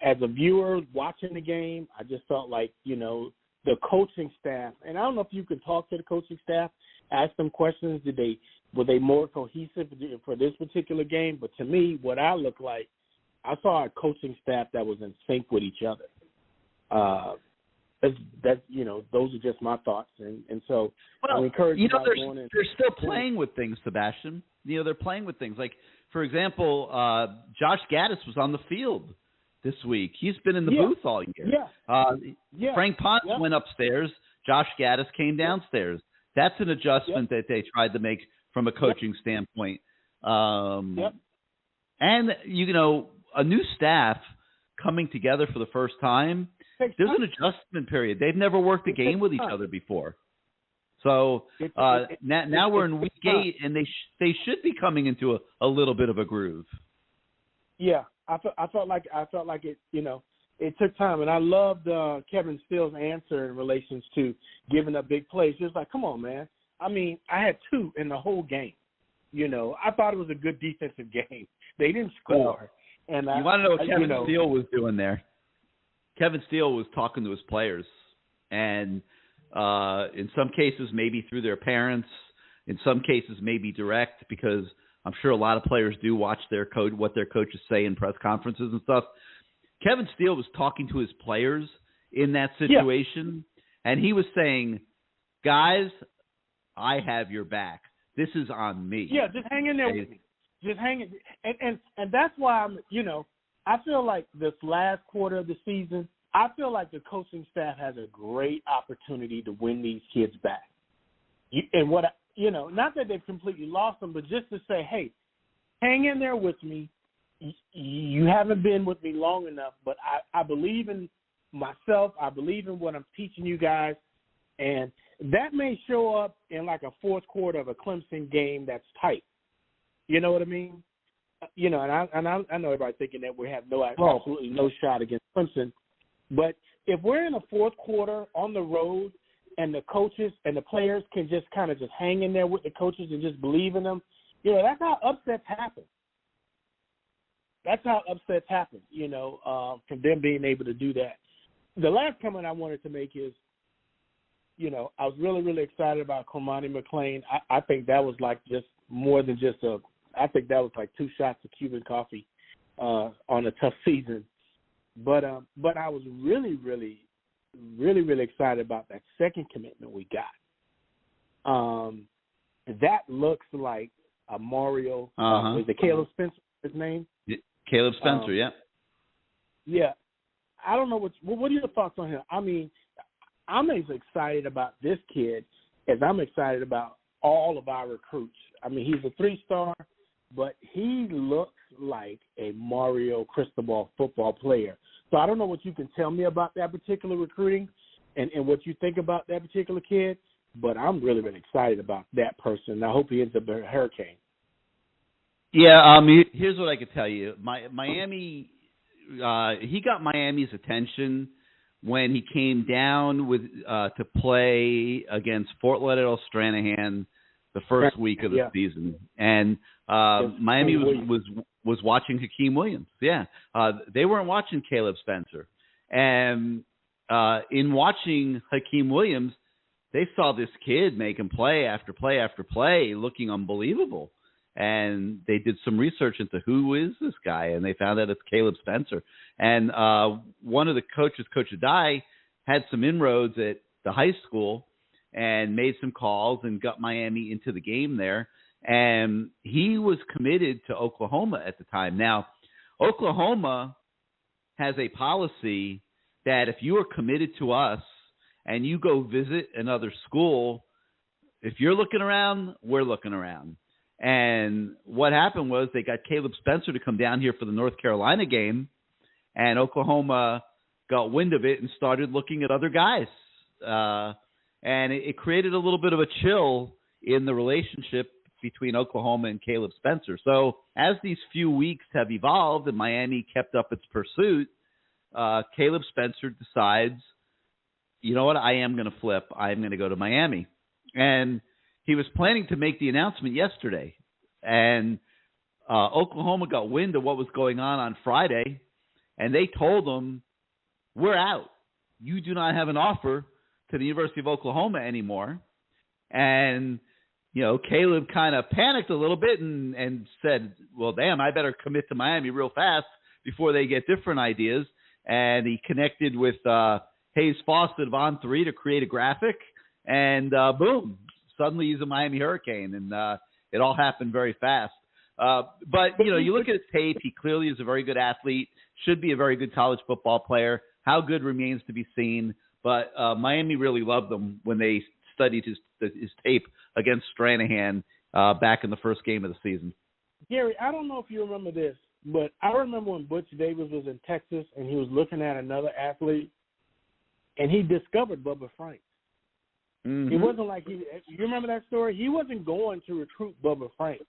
as a viewer watching the game, I just felt like, the coaching staff, and I don't know if you could talk to the coaching staff, ask them questions. Were they more cohesive for this particular game? But to me, what I look like, I saw a coaching staff that was in sync with each other. Those are just my thoughts, and so I'm encouraged. They're still playing with things, Sebastian. They're playing with things. Like, for example, Josh Gaddis was on the field this week. He's been in the booth all year. Frank Ponce went upstairs. Josh Gaddis came downstairs. That's an adjustment that they tried to make from a coaching standpoint. And, a new staff coming together for the first time, there's an adjustment period. They've never worked a game with each other before. So now we're in week 8, and they should be coming into a little bit of a groove. Yeah, I felt like it. It took time, and I loved Kevin Steele's answer in relations to giving up big plays. He was like, "Come on, man. I mean, I had 2 in the whole game. I thought it was a good defensive game. They didn't score." And you want to know what Kevin Steele was doing there? Kevin Steele was talking to his players, and in some cases maybe through their parents, in some cases maybe direct, because I'm sure a lot of players do watch what their coaches say in press conferences and stuff. Kevin Steele was talking to his players in that situation, and he was saying, "Guys, I have your back. This is on me." Yeah, just hang in there with me. Just hang it, and that's why I feel like this last quarter of the season, I feel like the coaching staff has a great opportunity to win these kids back. Not that they've completely lost them, but just to say, hey, hang in there with me. You haven't been with me long enough, but I believe in myself. I believe in what I'm teaching you guys, and that may show up in like a fourth quarter of a Clemson game that's tight. You know what I mean? And I know everybody thinking that we have absolutely no shot against Clemson. But if we're in a fourth quarter on the road and the coaches and the players can just kind of just hang in there with the coaches and just believe in them, that's how upsets happen. That's how upsets happen, from them being able to do that. The last comment I wanted to make is, I was really, really excited about Cormani McClain. I think that was like just more than just I think that was like 2 shots of Cuban coffee on a tough season. But I was really, really, really, really excited about that second commitment we got. That looks like a Mario. Is it Caleb Spencer, his name? Caleb Spencer, yeah. Yeah. I don't know what are your thoughts on him? I mean, I'm as excited about this kid as I'm excited about all of our recruits. I mean, he's a 3-star, but he looks like a Mario Cristobal football player. So I don't know what you can tell me about that particular recruiting, and what you think about that particular kid, but I'm really, really excited about that person. I hope he ends up a Hurricane. Yeah, here's what I could tell you. Miami, he got Miami's attention when he came down with to play against Fort Lauderdale Stranahan the first week of the season, and Miami was watching Hakeem Williams. Yeah, they weren't watching Caleb Spencer, and in watching Hakeem Williams, they saw this kid making play after play after play, looking unbelievable. And they did some research into who is this guy, and they found out it's Caleb Spencer. And one of the coaches, Coach Adai, had some inroads at the high school and made some calls and got Miami into the game there. And he was committed to Oklahoma at the time. Now, Oklahoma has a policy that if you are committed to us and you go visit another school, if you're looking around, we're looking around. And what happened was they got Caleb Spencer to come down here for the North Carolina game, and Oklahoma got wind of it and started looking at other guys. And it created a little bit of a chill in the relationship between Oklahoma and Caleb Spencer. So as these few weeks have evolved and Miami kept up its pursuit, Caleb Spencer decides, you know what, I am going to flip. I'm going to go to Miami. And he was planning to make the announcement yesterday, and Oklahoma got wind of what was going on Friday, and they told him, we're out. You do not have an offer to the University of Oklahoma anymore. And, you know, Caleb kind of panicked a little bit and said, well, damn, I better commit to Miami real fast before they get different ideas. And he connected with Hayes Fawcett of On3 to create a graphic, and boom. Suddenly he's a Miami Hurricane, and it all happened very fast. But, you know, you look at his tape, he clearly is a very good athlete, should be a very good college football player. How good remains to be seen. But Miami really loved him when they studied his tape against Stranahan back in the first game of the season. Gary, I don't know if you remember this, but I remember when Butch Davis was in Texas and he was looking at another athlete, and he discovered Bubba Franks. Mm-hmm. It wasn't like you remember that story? He wasn't going to recruit Bubba Franks.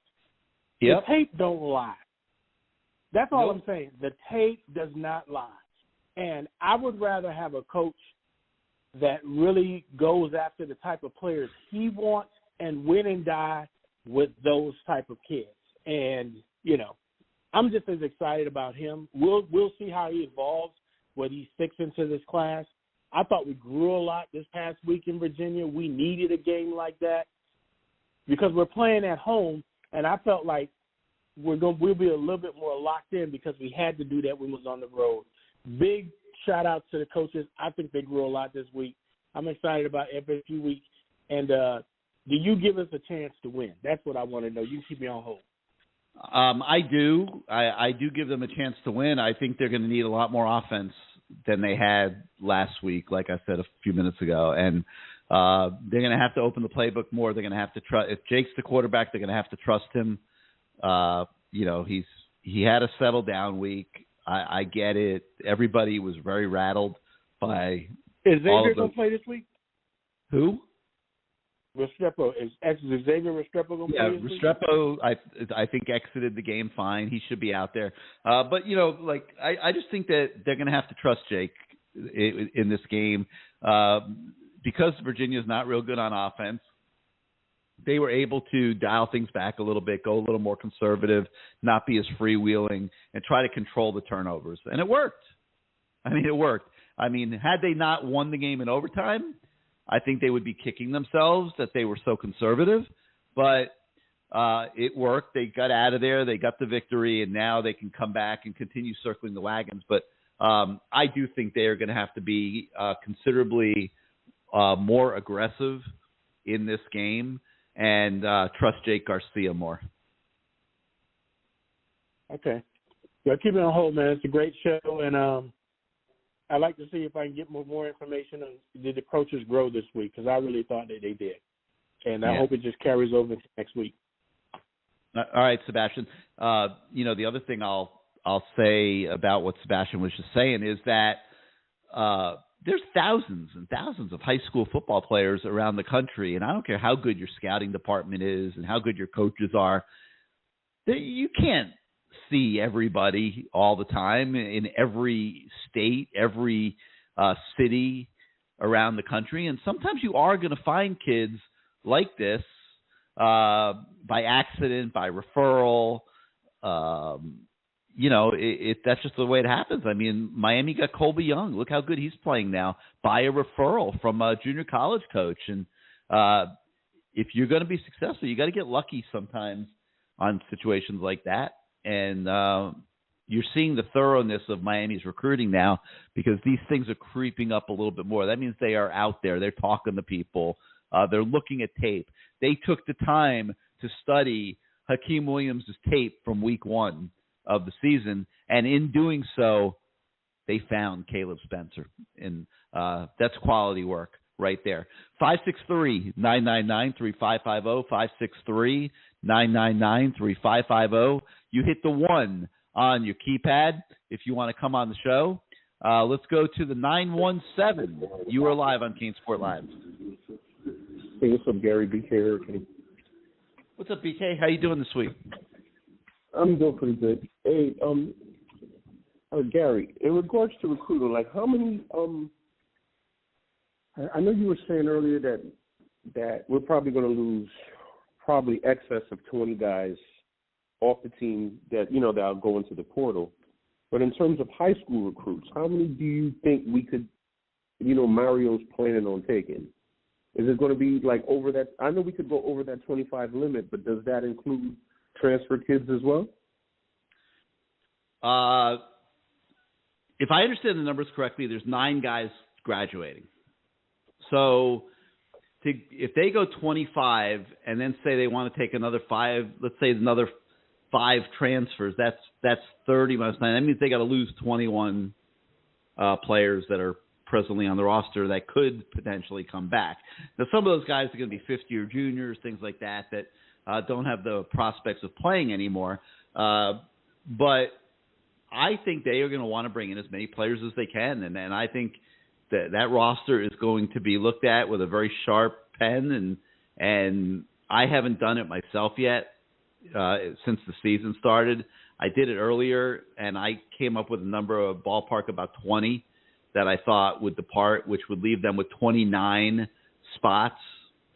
Yep. The tape don't lie. That's all Nope. I'm saying. The tape does not lie. And I would rather have a coach that really goes after the type of players he wants and win and die with those type of kids. And, you know, I'm just as excited about him. We'll see how he evolves, what he sticks into this class. I thought we grew a lot this past week in Virginia. We needed a game like that because we're playing at home, and I felt like we'll be a little bit more locked in because we had to do that when we was on the road. Big shout-out to the coaches. I think they grew a lot this week. I'm excited about FSU week. And do you give us a chance to win? That's what I want to know. You can keep me on hold. I do. I do give them a chance to win. I think they're going to need a lot more offense than they had last week, like I said a few minutes ago. And they're going to have to open the playbook more. They're going to have to trust. If Jake's the quarterback, they're going to have to trust him. You know, he had a settle down week. I get it. Everybody was very rattled by Is Xavier going to play this week? Who? Restrepo. Is Xavier Restrepo going to play this week? Restrepo, I think, exited the game fine. He should be out there. But, you know, like I just think that they're going to have to trust Jake in this game because Virginia's not real good on offense. They were able to dial things back a little bit, go a little more conservative, not be as freewheeling, and try to control the turnovers. And it worked. It worked. Had they not won the game in overtime, I think they would be kicking themselves that they were so conservative. But it worked. They got out of there. They got the victory, and now they can come back and continue circling the wagons. But I do think they are going to have to be considerably more aggressive in this game and trust Jake Garcia more. Okay. Well, keep it on hold, man. It's a great show, and I'd like to see if I can get more information on did the coaches grow this week, because I really thought that they did. And I hope it just carries over to next week. All right, Sebastian. The other thing I'll say about what Sebastian was just saying is that there's thousands and thousands of high school football players around the country, and I don't care how good your scouting department is and how good your coaches are. You can't see everybody all the time in every state, every city around the country, and sometimes you are going to find kids like this by accident, by referral. That's just the way it happens. I mean, Miami got Colby Young. Look how good he's playing now by a referral from a junior college coach. And if you're going to be successful, you got to get lucky sometimes on situations like that. And you're seeing the thoroughness of Miami's recruiting now because these things are creeping up a little bit more. That means they are out there. They're talking to people. They're looking at tape. They took the time to study Hakeem Williams' tape from week 1 of the season, and in doing so, they found Caleb Spencer. And that's quality work right there. 563-999-3550, 563-999-3550. You hit the 1 on your keypad if you want to come on the show. Let's go to the 917. You are live on CaneSport Live. Hey, what's up, Gary? BK here. What's up, BK? How you doing this week? I'm doing pretty good. Hey, Gary, in regards to recruiting, like how many? I know you were saying earlier that we're probably going to lose probably excess of 20 guys off the team that'll go into the portal. But in terms of high school recruits, how many do you think we could, Mario's planning on taking? Is it going to be like over that? I know we could go over that 25 limit, but does that include transfer kids as well? If I understand the numbers correctly, there's 9 guys graduating. So if they go 25 and then say they want to take another 5, let's say another 5 transfers, that's 30 minus 9. That means they got to lose 21 players that are presently on the roster that could potentially come back. Now, some of those guys are going to be 50-year juniors, things like that don't have the prospects of playing anymore. But I think they are going to want to bring in as many players as they can, and I think that roster is going to be looked at with a very sharp pen, and I haven't done it myself yet since the season started. I did it earlier, and I came up with a number of ballpark about 20 that I thought would depart, which would leave them with 29 spots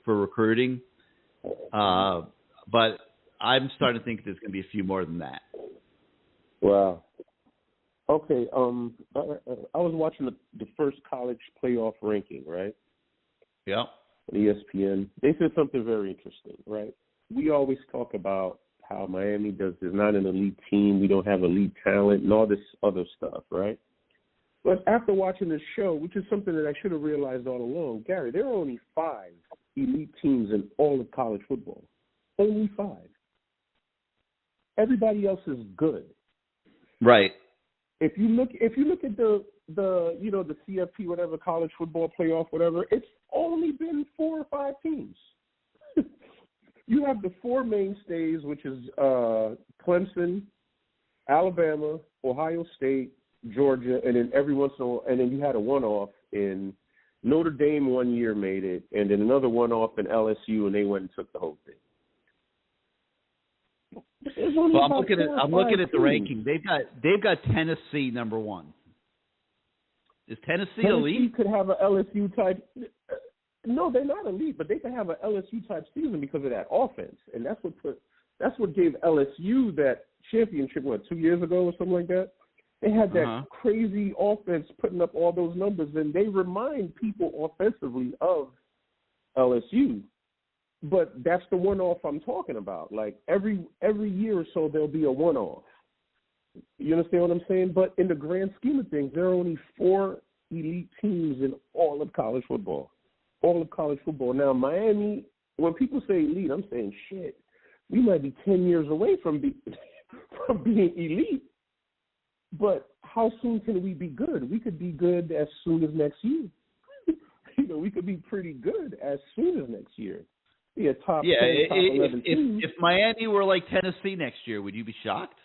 for recruiting. But I'm starting to think there's going to be a few more than that. Wow. Okay. I was watching the first college playoff ranking, right? Yeah. On ESPN. They said something very interesting, right? We always talk about how Miami is not an elite team. We don't have elite talent and all this other stuff, right? But after watching this show, which is something that I should have realized all along, Gary, there are only 5 elite teams in all of college football. Only 5. Everybody else is good. Right. If you look at the CFP, whatever, college football playoff, whatever, it's only been 4 or 5 teams. You have the 4 mainstays, which is Clemson, Alabama, Ohio State, Georgia, and then every once in a while, and then you had a one-off in Notre Dame one year made it, and then another one-off in LSU, and they went and took the whole thing. Well, I'm looking at the ranking. They've got Tennessee number 1. Is Tennessee elite? Could have a LSU type. No, they're not elite, but they could have a LSU type season because of that offense, and that's what gave LSU that championship 2 years ago or something like that. They had that crazy offense putting up all those numbers, and they remind people offensively of LSU. But that's the one-off I'm talking about. Like every year or so, there'll be a one-off. You understand what I'm saying? But in the grand scheme of things, there are only 4 elite teams in all of college football. All of college football. Now, Miami, when people say elite, I'm saying, shit, we might be 10 years away from being elite. But how soon can we be good? We could be good as soon as next year. We could be pretty good as soon as next year. Be a top 10, top 11 team. If Miami were like Tennessee next year, would you be shocked?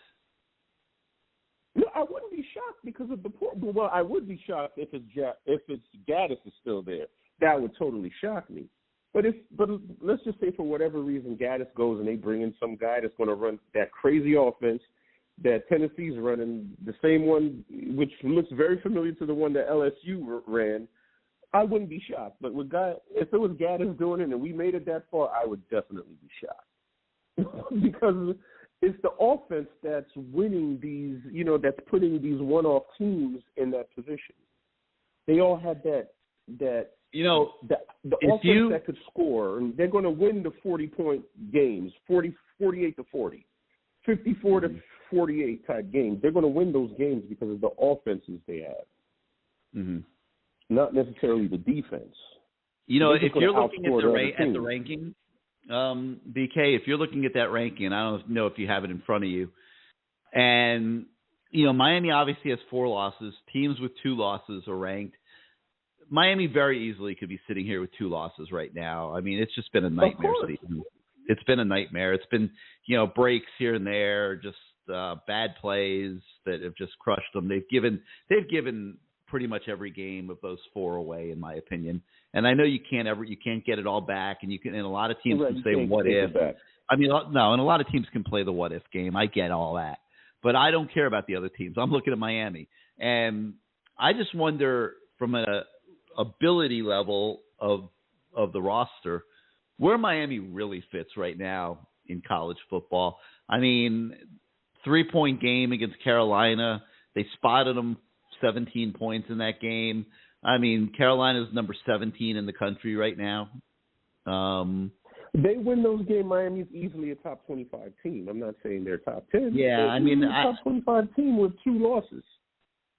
No, I wouldn't be shocked because of the poor. Well, I would be shocked if it's Gaddis is still there. That would totally shock me. But let's just say for whatever reason Gaddis goes and they bring in some guy that's going to run that crazy offense that Tennessee's running, the same one which looks very familiar to the one that LSU ran, I wouldn't be shocked. But if it was Gaddis doing it and we made it that far, I would definitely be shocked because it's the offense that's winning these, that's putting these one-off teams in that position. They all had the offense that could score, and they're going to win the 40-point games, 48 to 40, 54 to 48 type games. They're going to win those games because of the offenses they have, not necessarily the defense. If you're looking at the ranking, BK, if you're looking at that ranking, I don't know if you have it in front of you, and Miami obviously has 4 losses. Teams with 2 losses are ranked. Miami very easily could be sitting here with 2 losses right now. I mean, it's just been a nightmare season. It's been a nightmare. It's been, breaks here and there, just bad plays that have just crushed them. They've given pretty much every game of those 4 away, in my opinion. And I know you can't get it all back, and a lot of teams can say what if. I mean, no, and a lot of teams can play the what if game. I get all that, but I don't care about the other teams. I'm looking at Miami, and I just wonder from a ability level of the roster where Miami really fits right now in college football. I mean, 3-point game against Carolina, they spotted them 17 points in that game. I mean, Carolina's number 17 in the country right now. They win those games. Miami's easily a top 25 team. I'm not saying they're top 10. Yeah, I mean, top 25 team with 2 losses.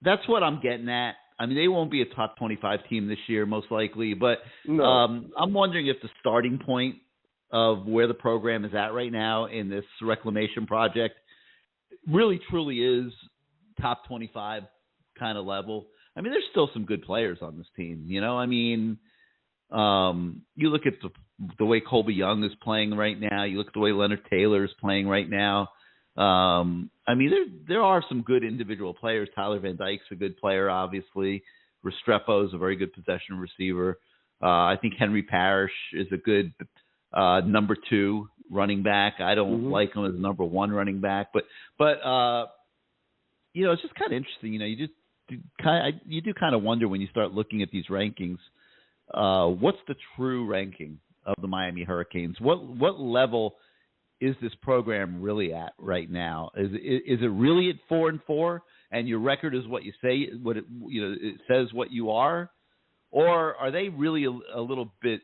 That's what I'm getting at. I mean, they won't be a top 25 team this year, most likely. But no. I'm wondering if the starting point of where the program is at right now in this reclamation project really, truly is top 25 kind of level. I mean, there's still some good players on this team, I mean, you look at the way Colby Young is playing right now. You look at the way Leonard Taylor is playing right now. I mean, there are some good individual players. Tyler Van Dyke's a good player, obviously. Restrepo is a very good possession receiver. I think Henry Parrish is a good number 2 running back. I don't like him as number 1 running back, but it's just kind of interesting. You do kind of wonder when you start looking at these rankings, what's the true ranking of the Miami Hurricanes? What level is this program really at right now? Is it really at 4-4, and your record is what you say? It says what you are, or are they really a little bit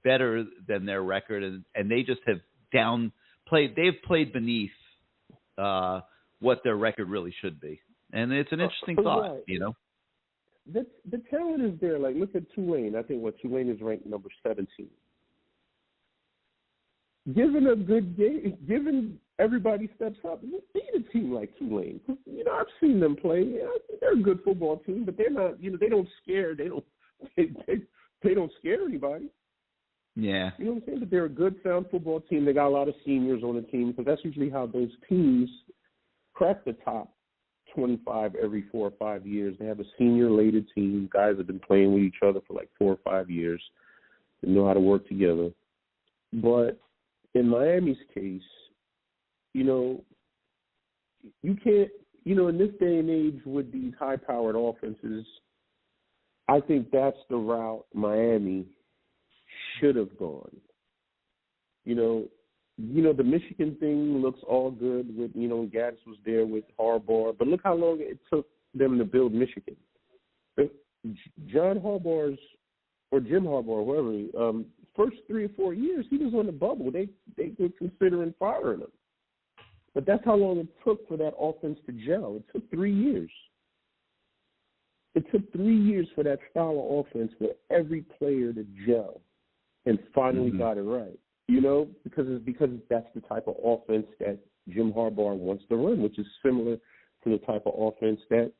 better than their record, and they just have they've played beneath what their record really should be? And it's an interesting thought, The talent is there. Like, look at Tulane. I think Tulane is ranked number 17. Given a good game, given everybody steps up, you beat a team like Tulane. I've seen them play. They're a good football team, but they're not. They don't scare. They don't scare anybody. Yeah. You know what I'm saying? But they're a good, sound football team. They got a lot of seniors on the team, because that's usually how those teams crack the top 25 every 4 or 5 years. They have a senior-laden team. Guys have been playing with each other for like 4 or 5 years. They know how to work together. But in Miami's case, you can't, in this day and age with these high-powered offenses, I think that's the route Miami should have gone. The Michigan thing looks all good with, Gaddis was there with Harbaugh, but look how long it took them to build Michigan. John Harbaugh's, or Jim Harbaugh, whoever, first 3 or 4 years, he was on the bubble. They were considering firing him. But that's how long it took for that offense to gel. It took 3 years. It took 3 years for that style of offense for every player to gel and finally got it right. Because that's the type of offense that Jim Harbaugh wants to run, which is similar to the type of offense that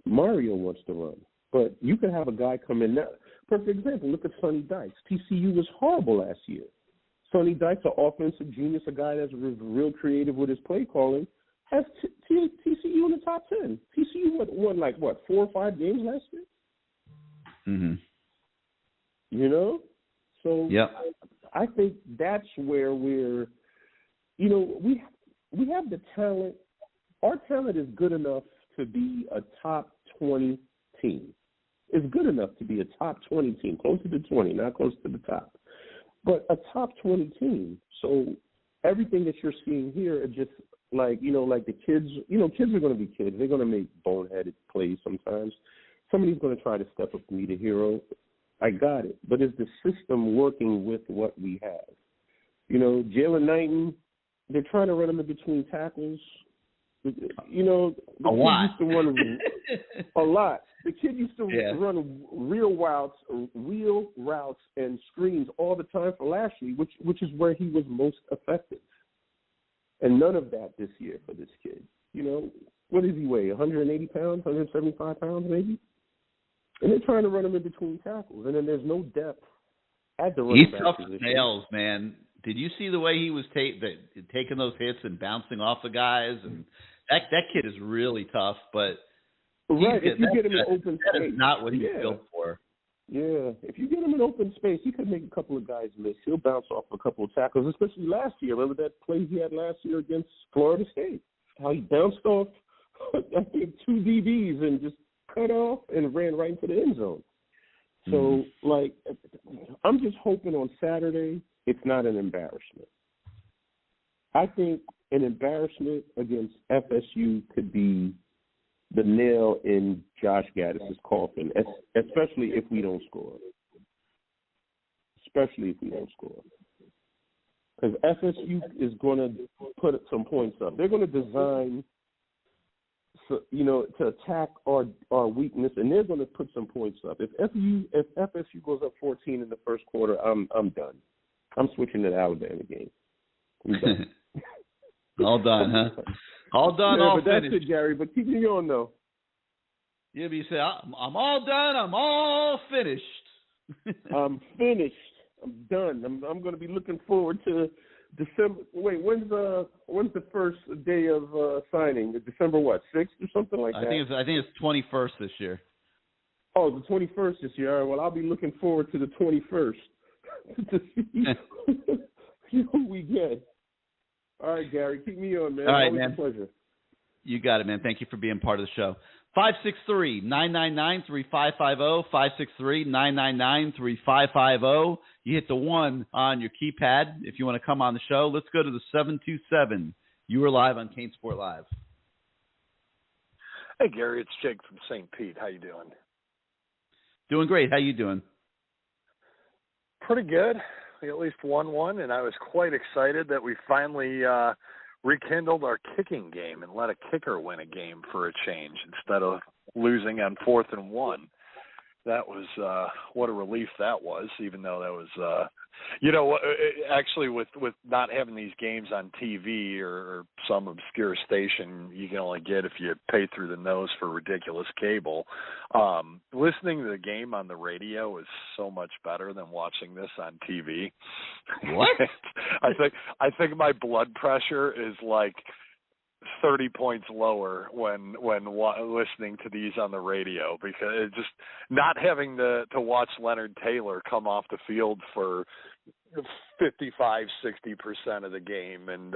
Mario wants to run. But you could have a guy come in now. Perfect example, look at Sonny Dykes. TCU was horrible last year. Sonny Dykes, an offensive genius, a guy that's real creative with his play calling, has TCU in the top 10. TCU won 4 or 5 games last year. Mm-hmm. You know, so yep. I think that's where we're. You know, we have the talent. Our talent is good enough to be a top 20 team. It's good enough to be a top 20 team, closer to 20, not close to the top, but a top 20 team. So everything that you're seeing here are just like the kids. You know, kids are going to be kids. They're going to make boneheaded plays sometimes. Somebody's going to try to step up to be the hero. I got it. But is the system working with what we have? You know, Jalen Knighton, they're trying to run him in between tackles. You know, the kid used to run a lot. The kid used to run real routes and screens all the time for Lashley, which is where he was most effective. And none of that this year for this kid. You know, what does he weigh? 180 pounds, 175 pounds maybe? And they're trying to run him in between tackles. And then there's no depth at the running back position. He's tough as nails, man. Did you see the way he was taking those hits and bouncing off the guys? And that kid is really tough, but if you get him in open space, that is not what he's built for. Yeah, if you get him in open space, he could make a couple of guys miss. He'll bounce off a couple of tackles, especially last year. Remember that play he had last year against Florida State? How he bounced off, I think, 2 DBs and just cut off and ran right into the end zone. So, I'm just hoping on Saturday it's not an embarrassment. I think an embarrassment against FSU could be the nail in Josh Gaddis's coffin, especially if we don't score. Because FSU is going to put some points up. They're going to design, to attack our weakness, and they're going to put some points up. If FSU goes up 14 in the first quarter, I'm done. I'm switching to the Alabama game. I'm done. All done, huh? All done, yeah, all but finished. That's it, Gary. But keep me on, though. Yeah, but you say, I'm all done, I'm all finished. I'm finished. I'm done. I'm going to be looking forward to December. Wait, when's the first day of signing? December what, 6th or something like that? I think it's 21st this year. Oh, the 21st this year. All right, well, I'll be looking forward to the 21st to see who we get. All right, Gary, keep me on, man. All right, always man. A pleasure. You got it, man. Thank you for being part of the show. 563-999-3550, 563-999-3550. You hit the 1 on your keypad if you want to come on the show. Let's go to the 727. You are live on CaneSport Live. Hey, Gary, it's Jake from St. Pete. How you doing? Doing great. How you doing? Pretty good. We at least won one, and I was quite excited that we finally rekindled our kicking game and let a kicker win a game for a change instead of losing on 4th and 1. That was what a relief that was, even though that was actually with not having these games on TV or some obscure station you can only get if you pay through the nose for ridiculous cable. Listening to the game on the radio is so much better than watching this on TV. What? I think my blood pressure is like 30 points lower when listening to these on the radio, because it's just not having to watch Leonard Taylor come off the field for 55-60% of the game, and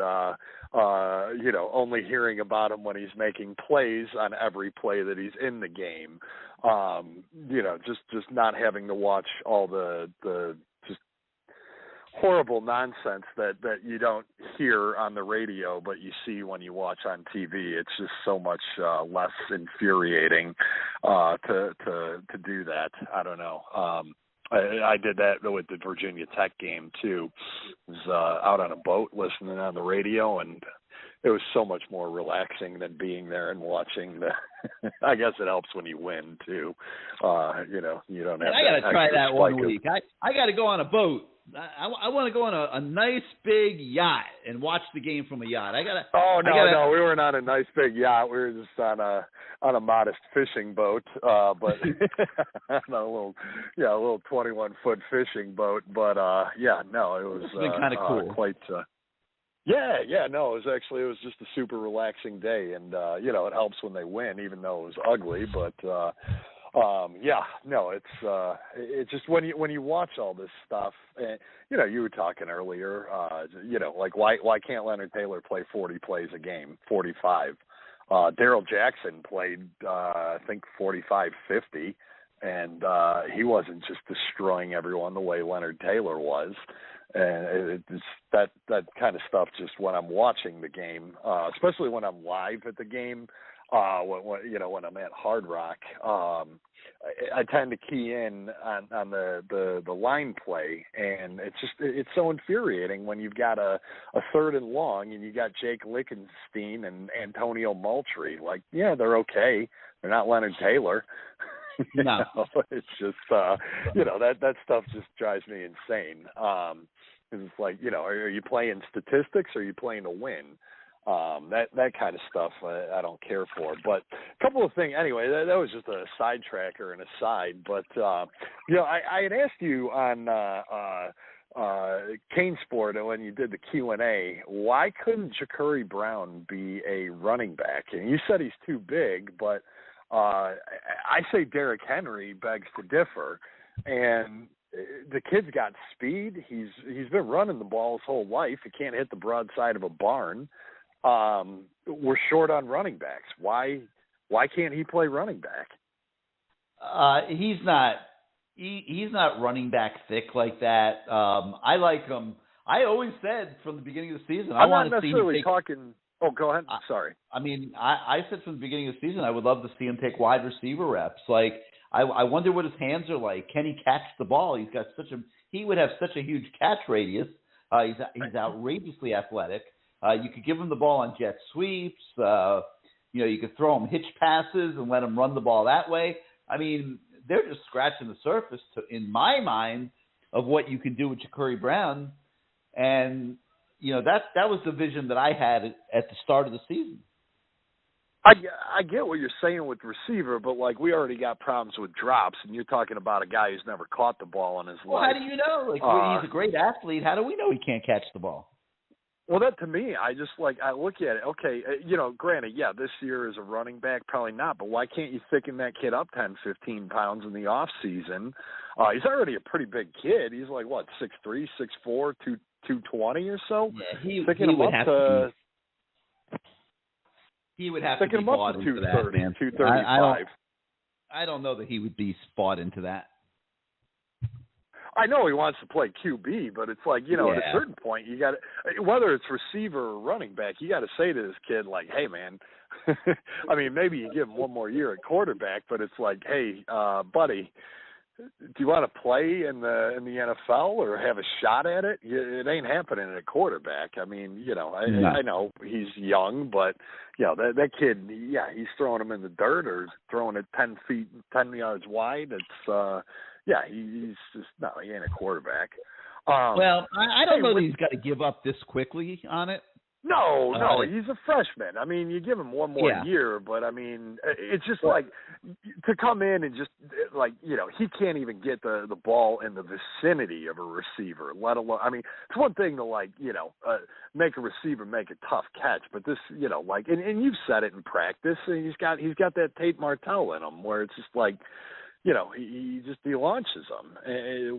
only hearing about him when he's making plays on every play that he's in the game. Just not having to watch all the just horrible nonsense that you don't hear on the radio, but you see when you watch on TV. It's just so much less infuriating to do that. I don't know. I did that with the Virginia Tech game too. I was out on a boat listening on the radio, and it was so much more relaxing than being there and watching the. I guess it helps when you win too. You don't have. I got to try that one week. I got to go on a boat. I want to go on a nice big yacht and watch the game from a yacht. No, we weren't on a nice big yacht. We were just on a modest fishing boat, but on a little 21-foot fishing boat. But it was kind of cool. Quite. No, it was just a super relaxing day, and it helps when they win, even though it was ugly. But it's just when you watch all this stuff, and you were talking earlier, like why can't Leonard Taylor play 40 plays a game, 45? Darrell Jackson played I think 45, 50, and he wasn't just destroying everyone the way Leonard Taylor was. And it's that kind of stuff. Just when I'm watching the game, especially when I'm live at the game, when I'm at Hard Rock, I tend to key in on the line play, and it's so infuriating when you've got a third and long, and you got Jake Lichtenstein and Antonio Moultrie. Like, yeah, they're okay. They're not Leonard Taylor. No, it's just that stuff just drives me insane. It's like, are you playing statistics or are you playing to win? That kind of stuff I don't care for. But a couple of things. Anyway, that was just a sidetracker and aside. But I had asked you on CaneSport when you did the Q&A, why couldn't Ja'Cory Brown be a running back? And you said he's too big, but I say Derrick Henry begs to differ. And the kid's got speed. He's been running the ball his whole life. He can't hit the broadside of a barn. We're short on running backs. Why can't he play running back? He's not running back thick like that. I like him. I always said from the beginning of the season, I want to see him take. Oh, go ahead. Sorry. I said from the beginning of the season I would love to see him take wide receiver reps. Like, I wonder what his hands are like. Can he catch the ball? He would have such a huge catch radius. He's outrageously athletic. You could give him the ball on jet sweeps. You could throw him hitch passes and let him run the ball that way. I mean, they're just scratching the surface, in my mind, of what you can do with Ja'Cory Brown. And, that was the vision that I had at the start of the season. I get what you're saying with receiver, but, like, we already got problems with drops, and you're talking about a guy who's never caught the ball in his life. Well, how do you know? He's a great athlete. How do we know he can't catch the ball? Well, that to me, I look at it. Okay, granted, this year as a running back, probably not, but why can't you thicken that kid up 10, 15 pounds in the off season? He's already a pretty big kid. He's like, what, 6'3", 6'4", 220 or so? Yeah, he would have to be bought into that, man. 235. I don't know that he would be bought into that. I know he wants to play QB, but it's like, at a certain point, you got to, whether it's receiver or running back, you got to say to this kid, like, hey, man, maybe you give him one more year at quarterback, but it's like, hey, buddy, do you want to play in the NFL or have a shot at it? It ain't happening at quarterback. I know he's young, but that kid, he's throwing him in the dirt or throwing it 10 yards wide. It's he's just he ain't a quarterback. Well, I don't know that he's got to give up this quickly on it. No, he's a freshman. You give him one more year, but it's just like to come in and just he can't even get the ball in the vicinity of a receiver, let alone. It's one thing to make a receiver make a tough catch, but this, and you've said it in practice, and he's got that Tate Martell in him, where it's just like. He launches them,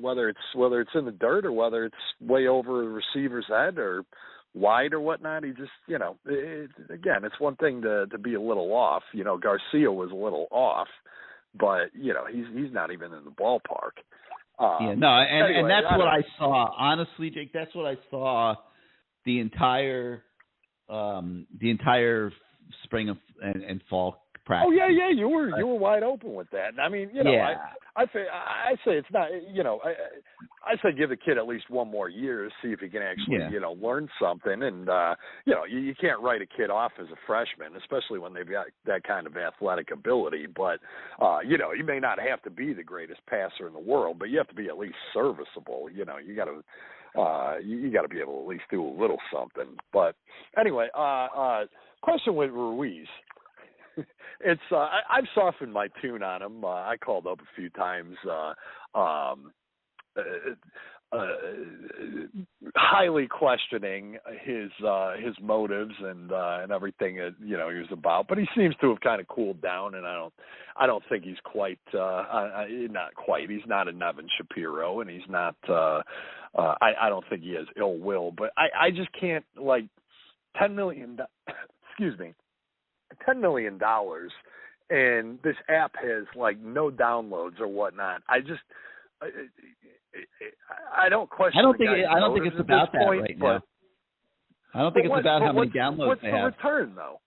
whether it's in the dirt or whether it's way over the receiver's head or wide or whatnot. He just, it's one thing to be a little off. Garcia was a little off, but he's not even in the ballpark. And that's what I saw. Honestly, Jake, that's what I saw the entire spring and fall practice. Oh yeah, you were wide open with that. I say it's not. I say give the kid at least one more year to see if he can actually learn something. And you can't write a kid off as a freshman, especially when they've got that kind of athletic ability. But you may not have to be the greatest passer in the world, but you have to be at least serviceable. You got to. You got to be able to at least do a little something. But anyway, question with Ruiz. It's I've softened my tune on him. I called up a few times highly questioning his motives and everything that he was about. But he seems to have kind of cooled down, and I don't think he's quite not quite. He's not a Nevin Shapiro, and he's not. I don't think he has ill will, but I just can't $10 million. Excuse me, $10 million, and this app has no downloads or whatnot. I don't question. I don't think it's about that right now. I don't think it's about how many downloads they have. What's the return though?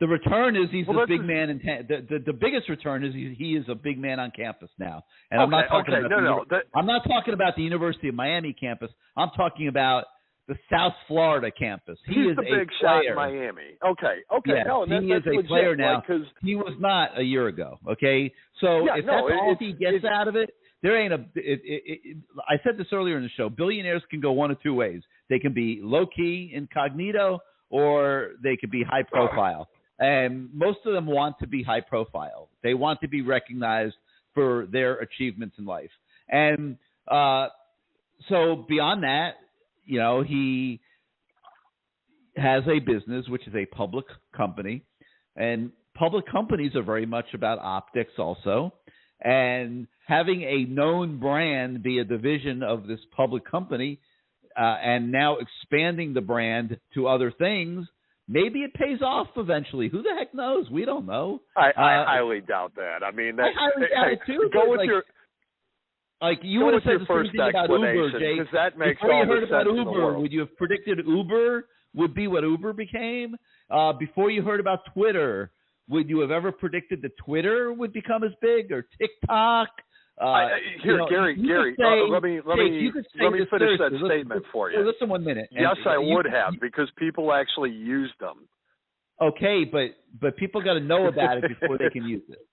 The return is he's a big man, and the biggest return is he is a big man on campus now. And I'm not talking about I'm not talking about the University of Miami campus. I'm talking about the South Florida campus. He's the big shot in Miami. Okay. Yes, he is a player now. He was not a year ago. Okay, so if that's all he gets out of it. There ain't I said this earlier in the show. Billionaires can go one of two ways. They can be low-key, incognito, or they could be high-profile. And most of them want to be high-profile. They want to be recognized for their achievements in life. And so beyond that, he has a business, which is a public company. And public companies are very much about optics also. And having a known brand be a division of this public company and now expanding the brand to other things, maybe it pays off eventually. Who the heck knows? We don't know. I highly doubt that. I mean, I highly doubt it too. Go with your you would have said the first same thing about Uber, Jake. Because that makes Before all you heard the about sense Uber, in the world. would you have predicted Uber would be what Uber became? Before you heard about Twitter, would you have ever predicted that Twitter would become as big, or TikTok? Gary, let me finish that statement for you. Listen 1 minute. Yes, I would have, because people actually used them. Okay, but people got to know about it before they can use it.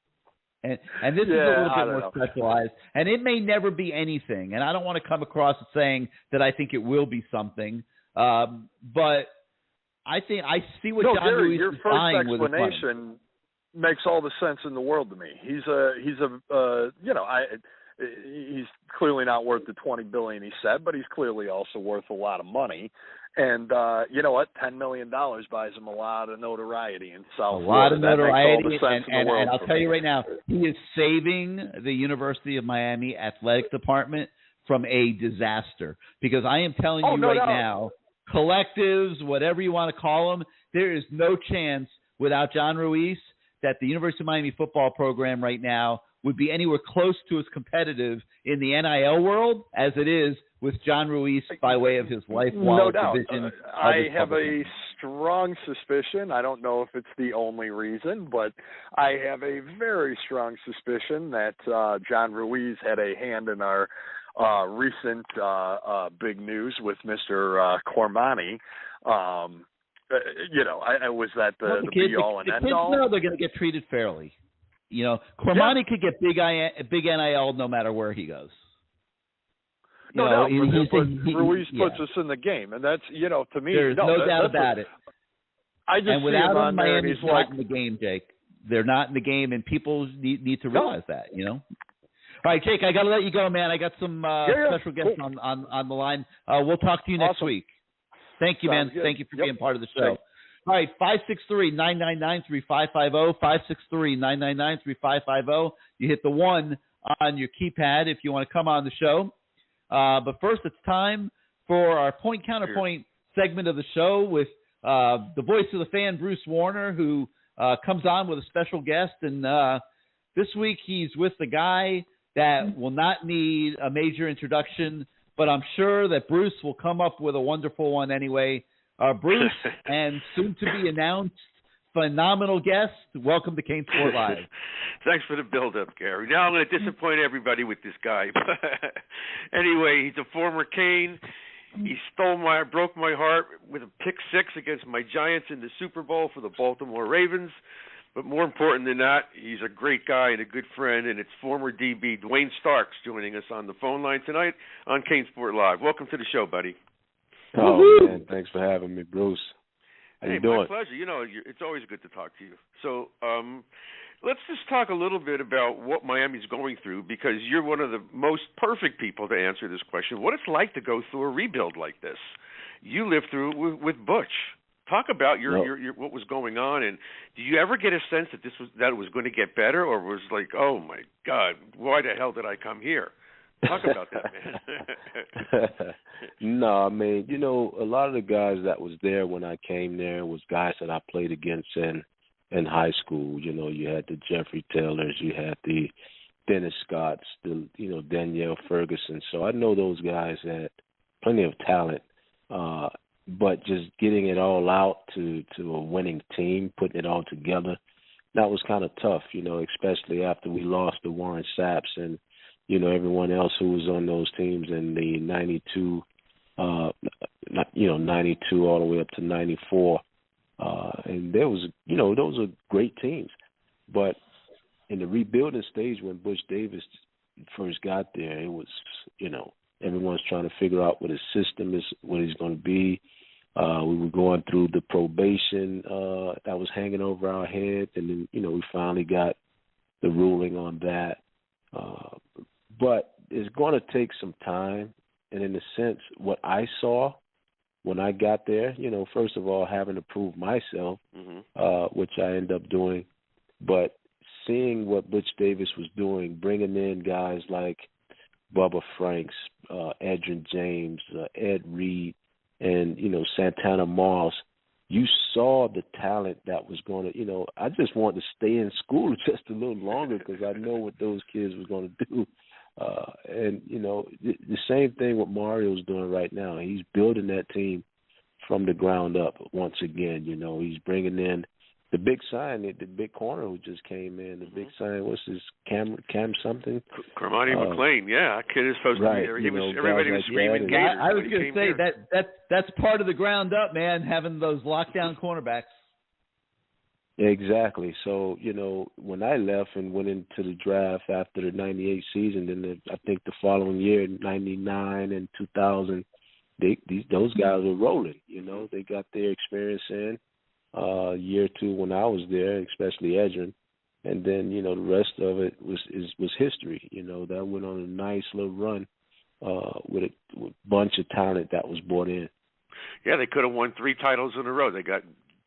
And this is a little bit more specialized, and it may never be anything. And I don't want to come across as saying that I think it will be something, but I see what John Ruiz is buying with his money. Your first explanation makes all the sense in the world to me. He's clearly not worth the $20 billion he said, but he's clearly also worth a lot of money. And you know what? $10 million buys him a lot of notoriety in South Florida. A lot of notoriety, and I'll tell you right now, he is saving the University of Miami athletic department from a disaster. Because I am telling you now, collectives, whatever you want to call them, there is no chance without John Ruiz that the University of Miami football program right now would be anywhere close to as competitive in the NIL world as it is with John Ruiz by way of his lifelong division. I have a strong suspicion. I don't know if it's the only reason, but I have a very strong suspicion that John Ruiz had a hand in our recent big news with Mr. Cormani. Was that the be-all and end-all? The kids know they're going to get treated fairly. Cormani could get big NIL no matter where he goes. Ruiz puts us in the game, and that's to me. There's no doubt about it. I just and without see him on him, there, Miami's and he's not in the game, Jake. They're not in the game, and people need to realize that. All right, Jake, I got to let you go, man. I got some special guests on the line. We'll talk to you next week. Thank you, man. Thank you for being part of the show. Thanks. All right, 563-999-3550, 563-999-3550. You hit the 1 on your keypad if you want to come on the show. But first, it's time for our point counterpoint segment of the show with the voice of the fan, Bruce Warner, who comes on with a special guest. And this week he's with the guy that will not need a major introduction, but I'm sure that Bruce will come up with a wonderful one anyway. Bruce, and soon to be announced, phenomenal guest. Welcome to CaneSport Live. Thanks for the build-up, Gary. Now I'm going to disappoint everybody with this guy. Anyway, he's a former Cane. He broke my heart with a pick six against my Giants in the Super Bowl for the Baltimore Ravens. But more important than that, he's a great guy and a good friend, and it's former DB Dwayne Starks joining us on the phone line tonight on CaneSport Live. Welcome to the show, buddy. Oh, man, thanks for having me, Bruce. How you doing? My pleasure. It's always good to talk to you. So let's just talk a little bit about what Miami's going through, because you're one of the most perfect people to answer this question. What it's like to go through a rebuild like this. You lived through it with Butch. Talk about your what was going on, and do you ever get a sense that it was going to get better, or was like, oh my God, why the hell did I come here? Talk about that, man. No, I mean, a lot of the guys that was there when I came there was guys that I played against in high school. You had the Jeffrey Taylors, you had the Dennis Scotts, the Danielle Ferguson. So I know those guys had plenty of talent. But just getting it all out to a winning team, putting it all together, that was kind of tough, especially after we lost to Warren Saps and, everyone else who was on those teams in the 92 all the way up to 94. And there was, those are great teams. But in the rebuilding stage when Butch Davis first got there, it was, everyone's trying to figure out what his system is, what he's going to be. We were going through the probation that was hanging over our head, and then, we finally got the ruling on that. But it's going to take some time, and in a sense, what I saw when I got there, first of all, having to prove myself, which I ended up doing, but seeing what Butch Davis was doing, bringing in guys like Bubba Franks, Edrin James, Ed Reed, and, Santana Moss, you saw the talent that was going to, I just wanted to stay in school just a little longer because I know what those kids were going to do. And, the same thing what Mario's doing right now. He's building that team from the ground up once again. He's bringing in the big sign, the big corner who just came in, the big sign, what's his, Cam something? Carmani McLean, yeah. That kid is supposed to be there. Everybody was screaming Gators. I was going to say that's part of the ground up, man, having those lockdown cornerbacks. Exactly. So, when I left and went into the draft after the 98 season, then I think the following year, 99 and 2000, those guys were rolling. They got their experience in. Year two when I was there, especially Edrin, and then the rest of it was history. That went on a nice little run with a bunch of talent that was brought in. Yeah, they could have won 3 titles in a row. They got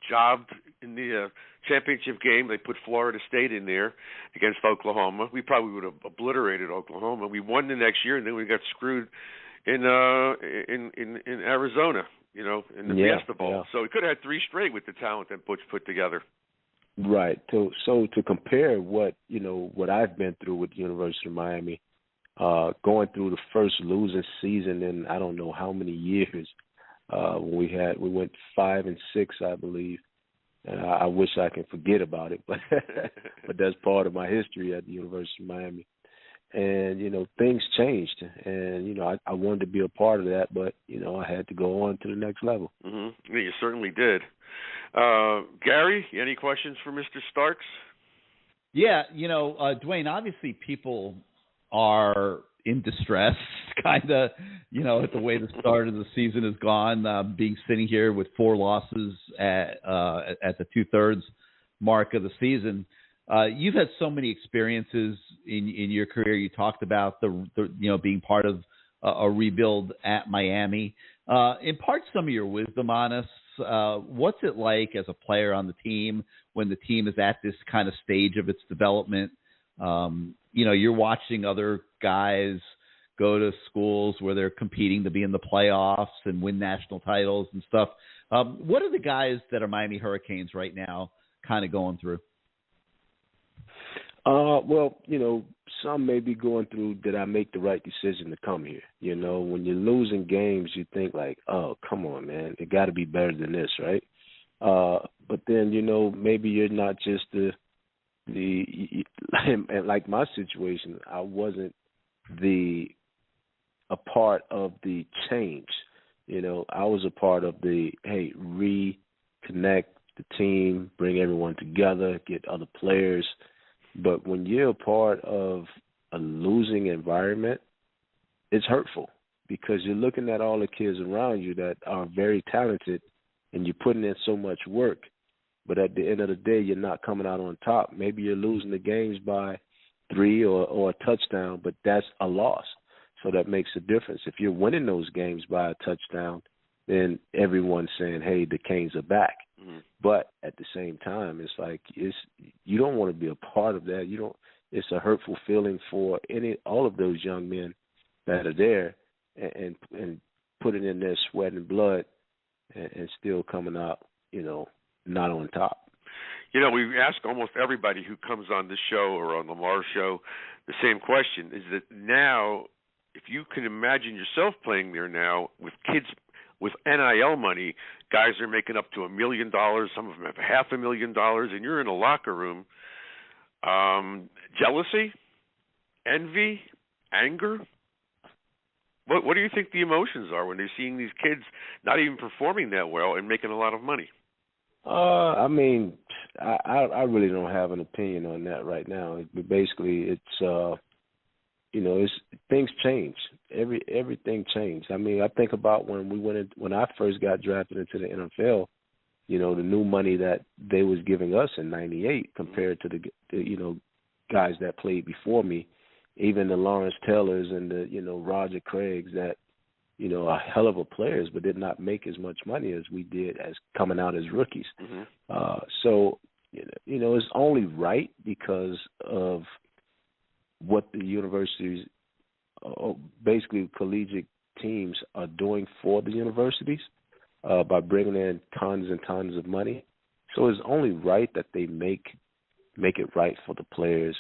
jobbed in the championship game. They put Florida State in there against Oklahoma. We probably would have obliterated Oklahoma. We won the next year, and then we got screwed in Arizona. In the Fiesta Bowl. Yeah. So we could have had 3 straight with the talent that Butch put together. Right. So to compare what I've been through with the University of Miami, going through the first losing season in I don't know how many years, when we went 5-6, I believe. And I wish I can forget about it, but but that's part of my history at the University of Miami. And, things changed, and, I wanted to be a part of that, but, I had to go on to the next level. Mm-hmm. Yeah, you certainly did. Gary, any questions for Mr. Starks? Yeah, Dwayne, obviously people are in distress, kind of, at the way the start of the season has gone, being sitting here with 4 losses at the 2/3 mark of the season. You've had so many experiences in your career. You talked about the being part of a rebuild at Miami. Impart some of your wisdom on us. What's it like as a player on the team when the team is at this kind of stage of its development? You're watching other guys go to schools where they're competing to be in the playoffs and win national titles and stuff. What are the guys that are Miami Hurricanes right now kind of going through? Well, some may be going through, did I make the right decision to come here? When you're losing games, you think like, oh, come on, man, it got to be better than this, right? But then, maybe you're not just and like my situation, I wasn't a part of the change. I was a part of the, hey, reconnect the team, bring everyone together, get other players. But when you're a part of a losing environment, it's hurtful because you're looking at all the kids around you that are very talented and you're putting in so much work. but at the end of the day, you're not coming out on top. Maybe you're losing the games by 3 or a touchdown, but that's a loss. So that makes a difference. If you're winning those games by a touchdown, then everyone's saying, hey, the Canes are back. Mm-hmm. But at the same time, it's like you don't want to be a part of that. It's a hurtful feeling for all of those young men that are there and putting in their sweat and blood and still coming out, not on top. We ask almost everybody who comes on this show or on the Mars show the same question, is that now, if you can imagine yourself playing there now with kids with NIL money, guys are making up to $1 million, some of them have $500,000, and you're in a locker room, jealousy, envy, anger. What do you think the emotions are when they're seeing these kids not even performing that well and making a lot of money? I really don't have an opinion on that right now. Basically, it's things change. Everything changed. I mean, I think about when I first got drafted into the NFL. The new money that they was giving us in '98 compared to the guys that played before me, even the Lawrence Taylors and the Roger Craigs that are hell of a players, but did not make as much money as we did as coming out as rookies. Mm-hmm. So it's only right because of what the universities, basically collegiate teams, are doing for the universities by bringing in tons and tons of money. So it's only right that they make it right for the players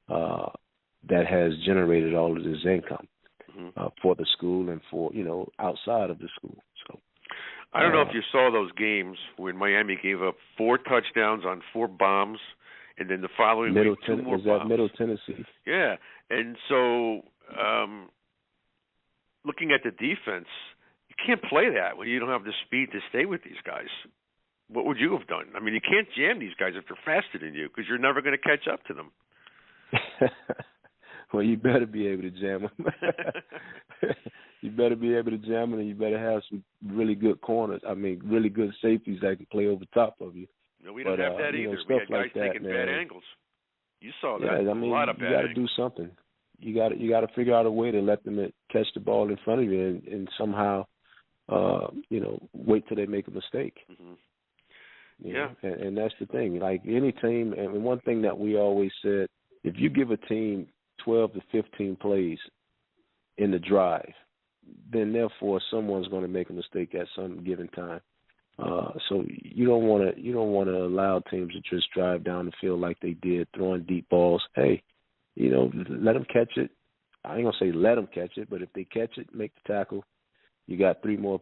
that has generated all of this income for the school and for outside of the school. So I don't know if you saw those games when Miami gave up 4 touchdowns on 4 bombs. And then the following week, 2 more bombs. Middle Tennessee? Yeah. And so looking at the defense, you can't play that when you don't have the speed to stay with these guys. What would you have done? I mean, you can't jam these guys if they're faster than you because you're never going to catch up to them. Well, you better be able to jam them. You better be able to jam them, and you better have some really good corners. I mean, really good safeties that can play over top of you. No, we don't have that either. We had guys taking bad angles. You saw that. Yeah, I mean, a lot of bad angles. You got to do something. You got to figure out a way to let them catch the ball in front of you and somehow, wait till they make a mistake. Mm-hmm. Yeah. And that's the thing. Like any team, and one thing that we always said, if you give a team 12 to 15 plays in the drive, then therefore someone's going to make a mistake at some given time. So you don't want to allow teams to just drive down the field like they did, throwing deep balls. Hey, let them catch it. I ain't gonna say let them catch it, but if they catch it, make the tackle. You got 3 more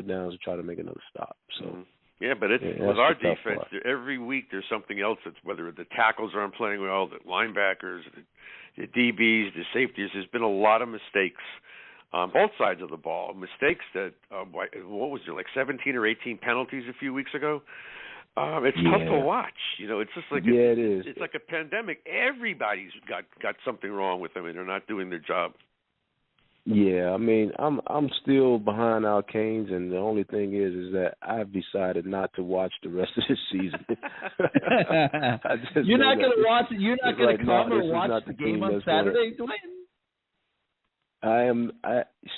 downs to try to make another stop. So yeah, but with our defense, every week there's something else. That's whether the tackles aren't playing well, the linebackers, the DBs, the safeties. There's been a lot of mistakes on both sides of the ball. Mistakes that, what was there, like 17 or 18 penalties a few weeks ago? It's tough to watch. It's just like it is. It's like a pandemic. Everybody's got something wrong with them, and they're not doing their job. Yeah, I mean, I'm still behind our Canes, and the only thing is that I've decided not to watch the rest of this season. You're not going to watch it. You're not going to come or watch the game on Saturday, Dwayne?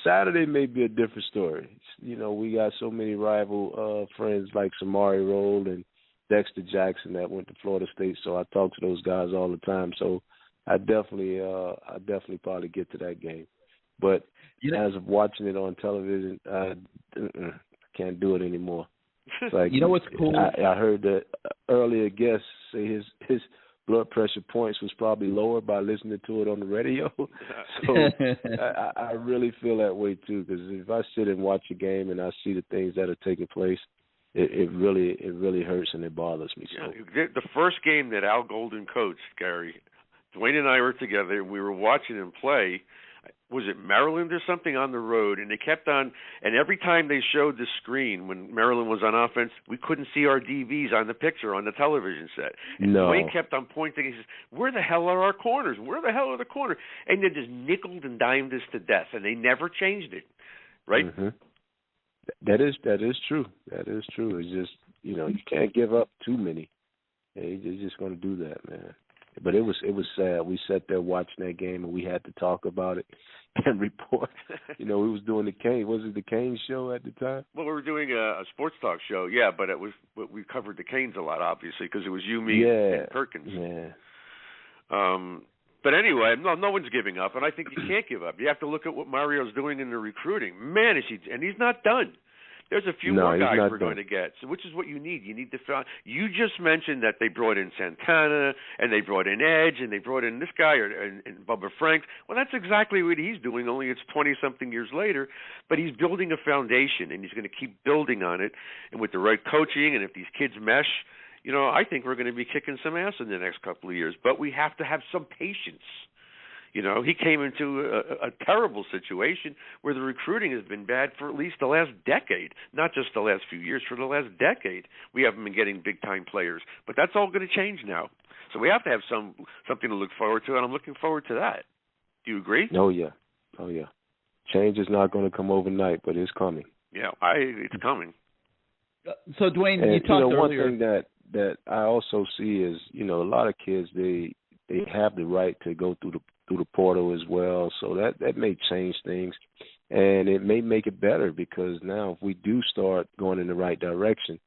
Saturday may be a different story. We got so many rival friends like Samari Roll and Dexter Jackson that went to Florida State, so I talk to those guys all the time. So I definitely probably get to that game. But as of watching it on television, I can't do it anymore. It's like, what's cool? I heard the earlier guest say his blood pressure points was probably lower by listening to it on the radio. So I really feel that way too, because if I sit and watch a game and I see the things that are taking place, it really hurts and it bothers me. So the first game that Al Golden coached, Gary, Dwayne and I were together and we were watching him play. Was it Maryland or something on the road? And they kept on, and every time they showed the screen when Maryland was on offense, we couldn't see our DBs on the picture on the television set. And Dwayne kept on pointing. He says, "Where the hell are our corners? Where the hell are the corners?" And they just nickeled and dimed us to death, and they never changed it. Right? Mm-hmm. That is true. That is true. It's just you can't give up too many. They're just going to do that, man. But it was sad. We sat there watching that game, and we had to talk about it and report. We was doing the Kane. Was it the Kane show at the time? Well, we were doing a sports talk show, yeah, but we covered the Canes a lot, obviously, because it was you, me, and Perkins. Yeah. But anyway, no one's giving up, and I think you can't give up. You have to look at what Mario's doing in the recruiting. Man, and he's not done. There's a few more guys we're going to get, so which is what you need. You need to find. You just mentioned that they brought in Santana, and they brought in Edge, and they brought in this guy, and Bubba Franks. Well, that's exactly what he's doing, only it's 20-something years later. But he's building a foundation, and he's going to keep building on it. And with the right coaching, and if these kids mesh, I think we're going to be kicking some ass in the next couple of years. But we have to have some patience. He came into a terrible situation where the recruiting has been bad for at least the last decade, not just the last few years, for the last decade. We haven't been getting big-time players. But that's all going to change now. So we have to have something to look forward to, and I'm looking forward to that. Do you agree? Oh, yeah. Change is not going to come overnight, but it's coming. Yeah, it's coming. So, Dwayne, you talked earlier. One thing that I also see is, a lot of kids, they have the right to go through the portal as well, so that may change things, and it may make it better, because now if we do start going in the right direction,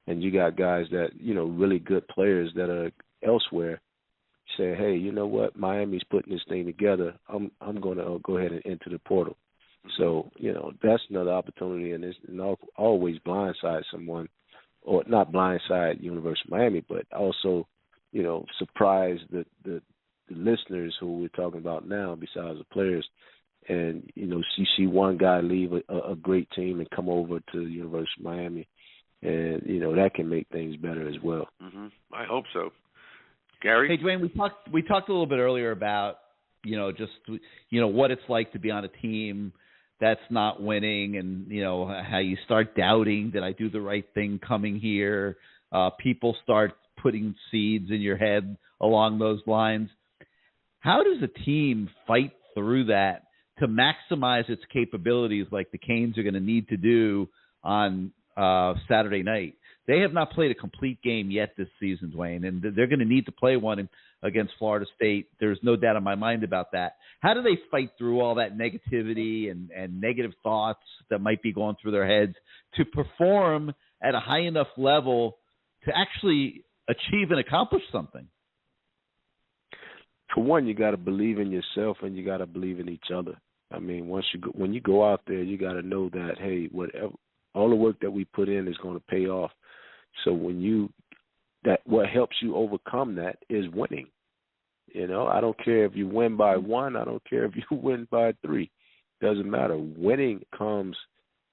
and you got guys that really good players that are elsewhere, say, hey, you know what, Miami's putting this thing together. I'm going to go ahead and enter the portal. So that's another opportunity, and it's always blindside someone, or not blindside University of Miami, but also surprise the listeners who we're talking about now, besides the players, and you see one guy leave a great team and come over to the University of Miami, and that can make things better as well. Mm-hmm. I hope so. Gary? Hey, Dwayne, we talked a little bit earlier about just what it's like to be on a team that's not winning, and how you start doubting, did I do the right thing coming here? People start putting seeds in your head along those lines. How does a team fight through that to maximize its capabilities like the Canes are going to need to do on Saturday night? They have not played a complete game yet this season, Dwayne, and they're going to need to play one against Florida State. There's no doubt in my mind about that. How do they fight through all that negativity and negative thoughts that might be going through their heads to perform at a high enough level to actually achieve and accomplish something? For one, you got to believe in yourself, and you got to believe in each other. I mean, when you go out there, you got to know that, hey, whatever, all the work that we put in is going to pay off. So what helps you overcome that is winning. I don't care if you win by 1. I don't care if you win by 3. Doesn't matter. Winning comes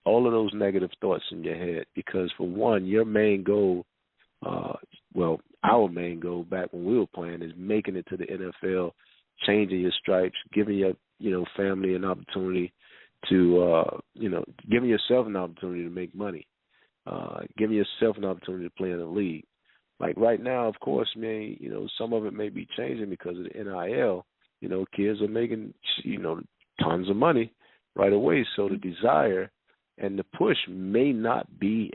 all of those negative thoughts in your head, because for one, your main goal, our main goal back when we were playing, is making it to the NFL, changing your stripes, giving your family an opportunity to giving yourself an opportunity to make money, giving yourself an opportunity to play in the league. Like right now, of course, man, some of it may be changing because of the NIL. Kids are making tons of money right away, so the desire and the push may not be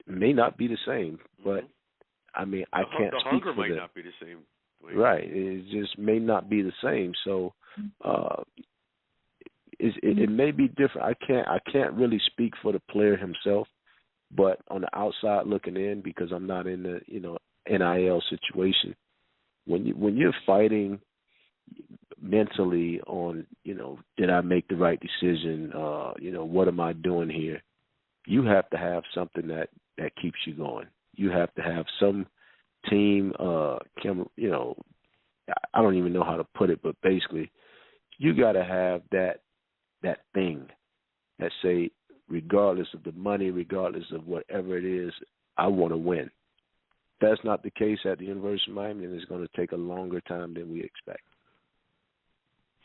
the same, but I mean, I can't speak for them. The hunger might not be the same. Right. It just may not be the same. So it may be different. I can't really speak for the player himself, but on the outside looking in, because I'm not in the NIL situation, when you're fighting mentally on did I make the right decision? What am I doing here? You have to have something that keeps you going. You have to have some team, I don't even know how to put it, but basically you got to have that thing that say, regardless of the money, regardless of whatever it is, I want to win. That's not the case at the University of Miami, and it's going to take a longer time than we expect.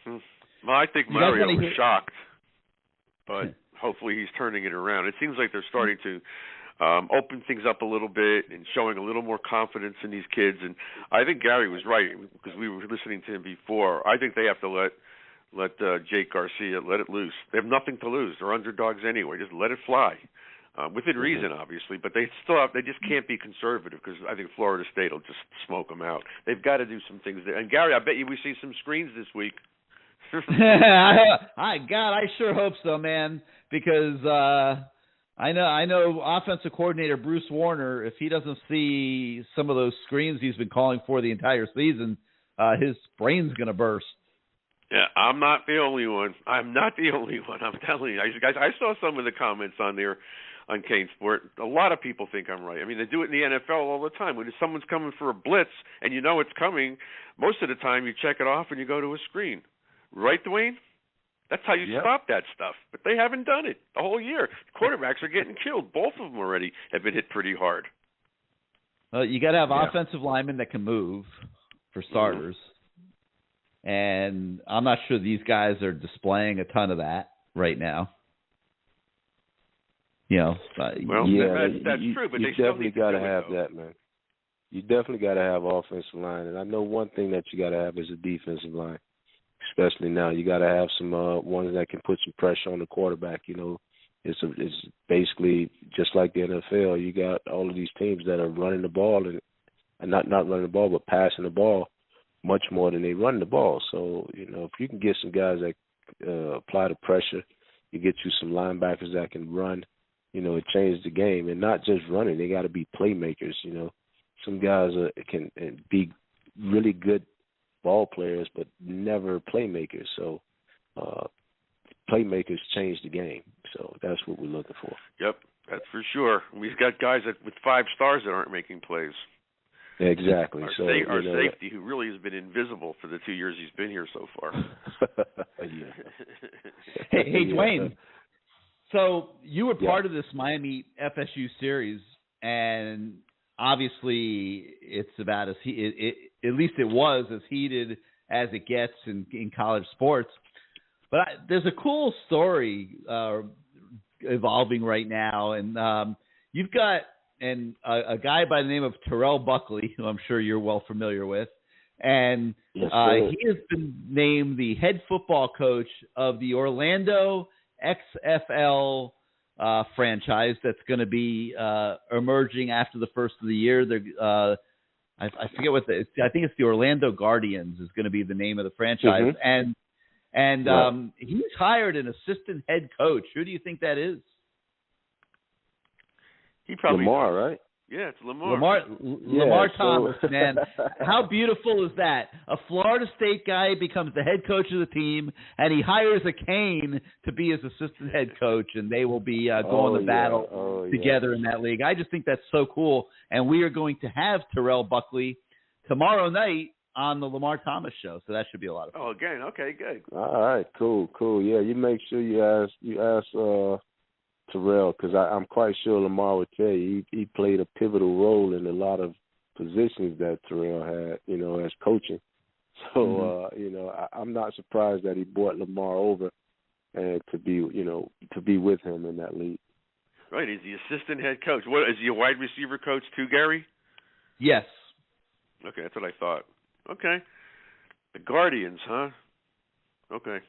Well, I think Mario was shocked, but hopefully he's turning it around. It seems like they're starting to open things up a little bit and showing a little more confidence in these kids. And I think Gary was right, because we were listening to him before. I think they have to let Jake Garcia let it loose. They have nothing to lose. They're underdogs anyway. Just let it fly. within reason, obviously. But they just can't be conservative because I think Florida State will just smoke them out. They've got to do some things there. And Gary, I bet you we see some screens this week. I sure hope so, man. Because I know offensive coordinator Bruce Warner, if he doesn't see some of those screens he's been calling for the entire season, his brain's going to burst. Yeah, I'm not the only one. I'm telling you. Guys, I saw some of the comments on there on CaneSport. A lot of people think I'm right. I mean, they do it in the NFL all the time. When someone's coming for a blitz and you know it's coming, most of the time you check it off and you go to a screen. Right, Dwayne? That's how you stop that stuff. But they haven't done it the whole year. Quarterbacks are getting killed. Both of them already have been hit pretty hard. Well, you got to have offensive linemen that can move, for starters. And I'm not sure these guys are displaying a ton of that right now. Well, that's true, but you they still definitely need to got to do have it, that, man. You definitely got to have offensive line, and I know one thing that you got to have is a defensive line. Especially now, you got to have some ones that can put some pressure on the quarterback. You know, it's basically just like the NFL. You got all of these teams that are running the ball and not running the ball, but passing the ball much more than they run the ball. So you know, if you can get some guys that apply the pressure, you get you some linebackers that can run. You know, it changes the game, and not just running. They got to be playmakers. You know, some guys can be really good ball players, but never playmakers. So playmakers change the game. So that's what we're looking for. Yep, that's for sure. We've got guys with 5 stars that aren't making plays. Exactly. Our So safety, who really has been invisible for the 2 years he's been here so far. Hey, Dwayne. So you were part of this Miami FSU series, and obviously it's about at least it was as heated as it gets in college sports. But there's a cool story evolving right now, and you've got a guy by the name of Terrell Buckley, who I'm sure you're well familiar with, and he has been named the head football coach of the Orlando XFL franchise that's going to be emerging after the first of the year. I forget I think it's the Orlando Guardians is going to be the name of the franchise. And he's hired an assistant head coach. Who do you think that is? He probably Lamar, right? Yeah, it's Lamar. Lamar Thomas, man. How beautiful is that? A Florida State guy becomes the head coach of the team, and he hires a Cane to be his assistant head coach, and they will be going to battle together in that league. I just think that's so cool, and we are going to have Terrell Buckley tomorrow night on the Lamar Thomas show, so that should be a lot of fun. Oh, again, okay, good. All right, cool. Yeah, you make sure you ask Terrell, because I'm quite sure Lamar would tell you he played a pivotal role in a lot of positions that Terrell had, you know, as coaching. So, you know, I'm not surprised that he brought Lamar over and to be with him in that league. Right, he's the assistant head coach. What is he, a wide receiver coach too, Gary? Yes. Okay, that's what I thought. Okay, the Guardians, huh? Okay.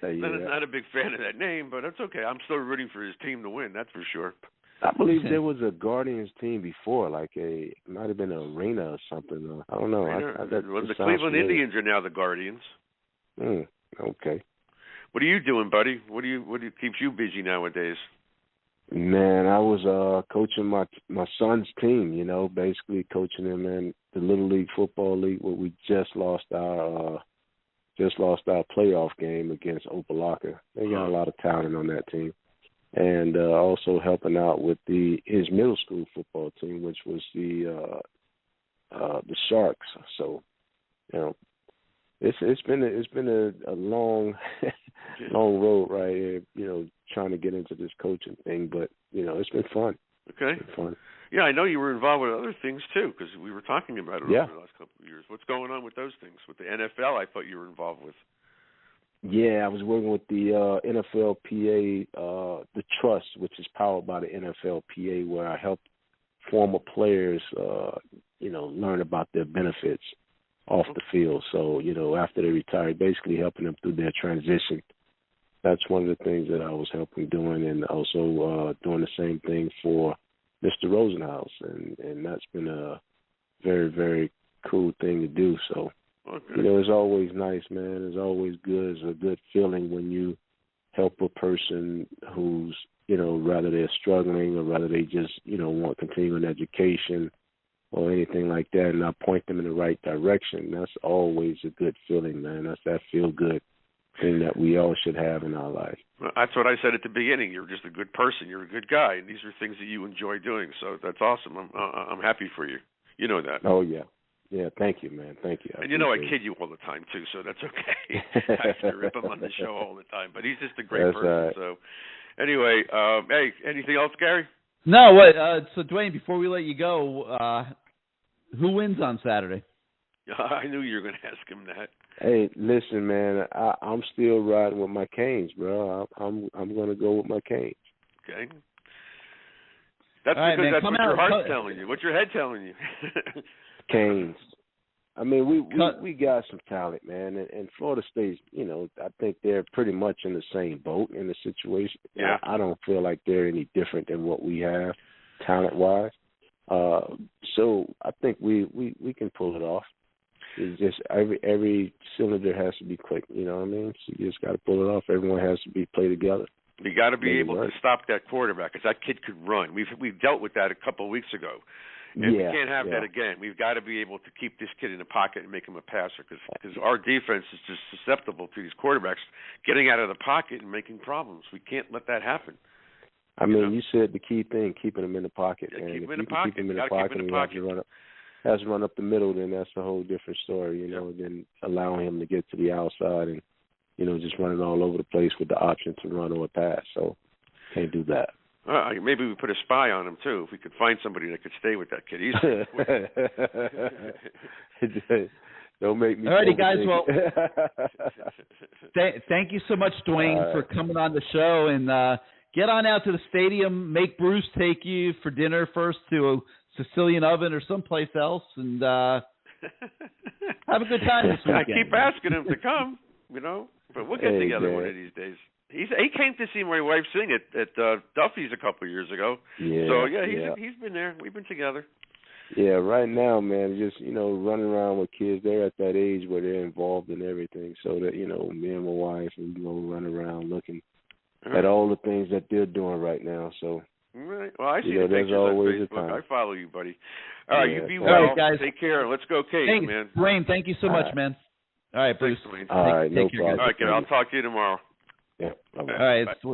I'm not a big fan of that name, but that's okay. I'm still rooting for his team to win, that's for sure. I believe there was a Guardians team before, like it might have been an arena or something. I don't know. The Cleveland Indians are now the Guardians. Okay. What are you doing, buddy? What keeps you busy nowadays? Man, I was coaching my son's team. You know, basically coaching him in the Little League Football League, where we just lost our playoff game against Opelika. They got a lot of talent on that team. And also helping out with his middle school football team, which was the Sharks. So, you know, it's been a long long road right here, you know, trying to get into this coaching thing, but you know, it's been fun. Okay. It's been fun. Yeah, I know you were involved with other things too, because we were talking about it over the last couple of years. What's going on with those things? With the NFL, I thought you were involved with. Yeah, I was working with the NFLPA, the trust, which is powered by the NFLPA, where I help former players, you know, learn about their benefits off the field. So, you know, after they retire, basically helping them through their transition that's one of the things that I was helping doing, and also doing the same thing for Mr. Rosenhaus, and that's been a very, very cool thing to do. So, it's always nice, man. It's always good. It's a good feeling when you help a person who's, rather they're struggling or rather they just, want continuing education or anything like that, and I point them in the right direction. That's always a good feeling, man. That's that feel-good thing that we all should have in our life. Well, that's what I said at the beginning. You're just a good person. You're a good guy, and these are things that you enjoy doing. So that's awesome. I'm happy for you. You know that. Oh, yeah. Yeah, thank you, man. Thank you. And I kid you all the time, too, so that's okay. I have to rip him on the show all the time, but he's just a great person. Right. So anyway, hey, anything else, Gary? No, what? So, Dwayne, before we let you go, who wins on Saturday? I knew you were going to ask him that. Hey, listen, man, I'm still riding with my Canes, bro. I'm going to go with my Canes. Okay. That's all because right, man, that's what your heart's telling you. What's your head telling you? Canes. I mean, we got some talent, man, and Florida State's, I think they're pretty much in the same boat in the situation. Yeah. I don't feel like they're any different than what we have, talent-wise. So I think we can pull it off. It's just every cylinder has to be clicked. You know what I mean? So you just got to pull it off. Everyone has to play together. You got to be able to stop that quarterback because that kid could run. We've dealt with that a couple of weeks ago. And we can't have that again. We've got to be able to keep this kid in the pocket and make him a passer because our defense is just susceptible to these quarterbacks getting out of the pocket and making problems. We can't let that happen. I mean, you said the key thing, keeping him in the pocket. Yeah, man. keep him if in the pocket. Keep him in the pocket and has to run up the middle, then that's a whole different story, than allowing him to get to the outside and, just running all over the place with the option to run or pass. So can't do that. Maybe we put a spy on him, too, if we could find somebody that could stay with that kid. He's Don't make me. All righty, guys. Well, thank you so much, Dwayne, for coming on the show. And get on out to the stadium. Make Bruce take you for dinner first to a Sicilian Oven or someplace else. And have a good time this weekend. I keep asking him to come, but we'll get together one of these days. He came to see my wife sing at Duffy's a couple of years ago. Yeah. So he's been there. We've been together. Yeah, right now, man, just running around with kids. They're at that age where they're involved in everything. So that me and my wife, and run around looking at all the things that they're doing right now. So. Right. Well, I see the pictures on Facebook. I follow you, buddy. All right, you be well. All right, guys. Take care. Let's go, Canes, man. Dwayne, thank you so much, man. All right, Bruce. Thanks, all right, no care, problem. All right, kid, I'll talk to you tomorrow. Yeah. All right, it's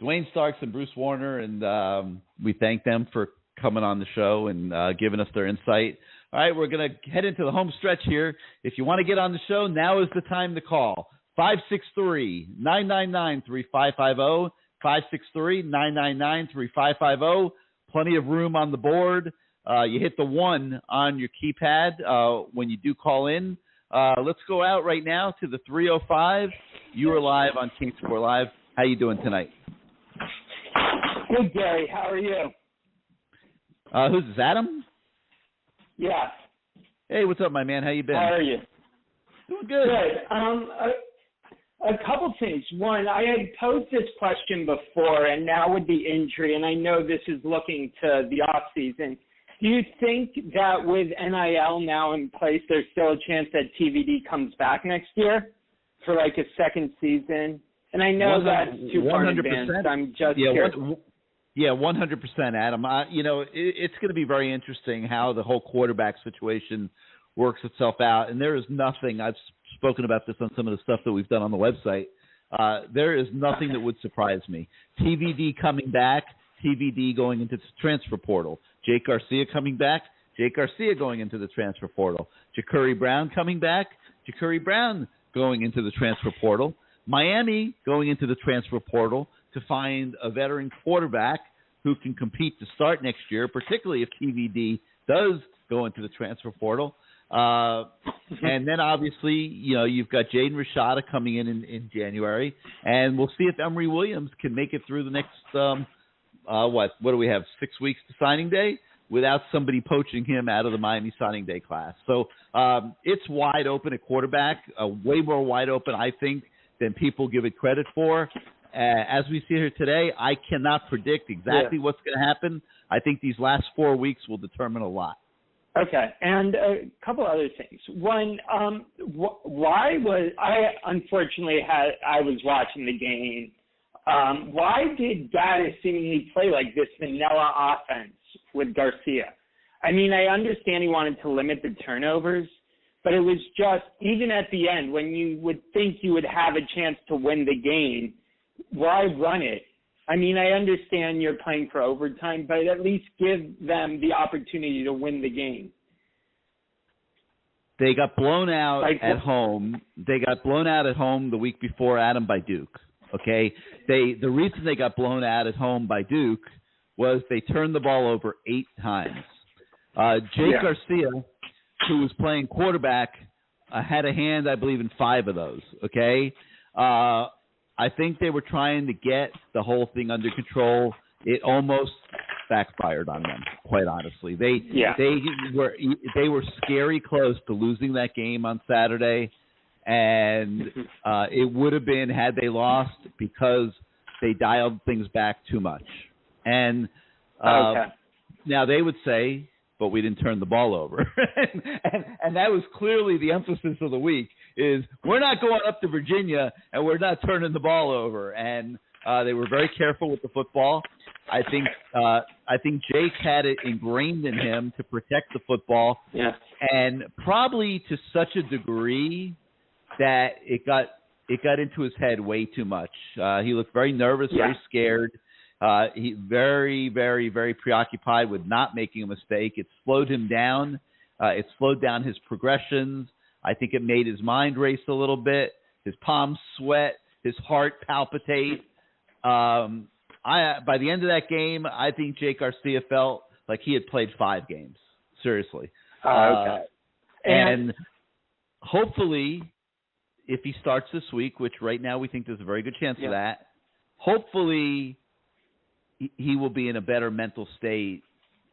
Dwayne Starks and Bruce Warner, and we thank them for coming on the show and giving us their insight. All right, we're going to head into the home stretch here. If you want to get on the show, now is the time to call. 563-999-3550, 563-999-3550. Plenty of room on the board. You hit the 1 on your keypad when you do call in. Let's go out right now to the 305. You are live on CaneSport Live. How you doing tonight? Good, Gary. How are you? Who's this, Adam? Yes. Hey, what's up, my man? How you been? How are you? Doing good. Good. A couple things. One, I had posed this question before, and now with the injury, and I know this is looking to the off season. Do you think that with NIL now in place, there's still a chance that TVD comes back next year for like a second season? And I know that's too far in advance. I'm just curious. 100%, Adam. It's going to be very interesting how the whole quarterback situation works itself out. And there is nothing, I've spoken about this on some of the stuff that we've done on the website. There is nothing that would surprise me. TVD coming back, TVD going into the transfer portal. Jake Garcia coming back, Jake Garcia going into the transfer portal. Ja'Cory Brown coming back, Ja'Cory Brown going into the transfer portal. Miami going into the transfer portal to find a veteran quarterback who can compete to start next year, particularly if TVD does go into the transfer portal. And then obviously, you've got Jaden Rashada coming in January, and we'll see if Emory Williams can make it through the next, what do we have, 6 weeks to signing day without somebody poaching him out of the Miami signing day class. So it's wide open at quarterback, way more wide open, I think, than people give it credit for. As we see here today, I cannot predict exactly what's going to happen. I think these last 4 weeks will determine a lot. Okay, and a couple other things. One, why was I unfortunately I was watching the game. Why did Gaddis seemingly play like this vanilla offense with Garcia? I mean, I understand he wanted to limit the turnovers, but it was just, even at the end, when you would think you would have a chance to win the game, why run it? I mean, I understand you're playing for overtime, but at least give them the opportunity to win the game. They got blown out at home. They got blown out at home the week before, Adam, by Duke. Okay? The reason they got blown out at home by Duke was they turned the ball over 8 times. Jake Garcia, who was playing quarterback, had a hand, I believe, in 5 of those. Okay? I think they were trying to get the whole thing under control. It almost backfired on them, quite honestly. They were scary close to losing that game on Saturday, and it would have been had they lost because they dialed things back too much. And now they would say, but we didn't turn the ball over. and that was clearly the emphasis of the week, is we're not going up to Virginia and we're not turning the ball over. And they were very careful with the football. I think Jake had it ingrained in him to protect the football, and probably to such a degree that it got into his head way too much. He looked very nervous, very scared. He very, very, very preoccupied with not making a mistake. It slowed him down. It slowed down his progressions. I think it made his mind race a little bit. His palms sweat. His heart palpitate. By the end of that game, I think Jake Garcia felt like he had played 5 games. Seriously. And hopefully, if he starts this week, which right now we think there's a very good chance of that, hopefully he will be in a better mental state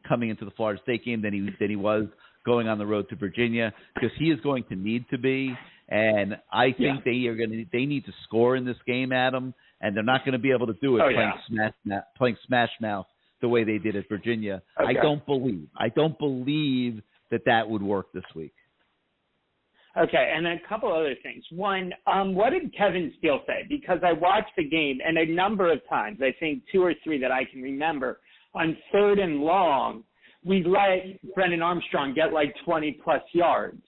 coming into the Florida State game than he was going on the road to Virginia, because he is going to need to be. And I think they need to score in this game, Adam, and they're not going to be able to do it playing smash mouth the way they did at Virginia. I don't believe that would work this week. Okay, and a couple other things. One, what did Kevin Steele say? Because I watched the game, and a number of times, I think 2 or 3 that I can remember, on 3rd and long, we let Brendan Armstrong get like 20-plus yards.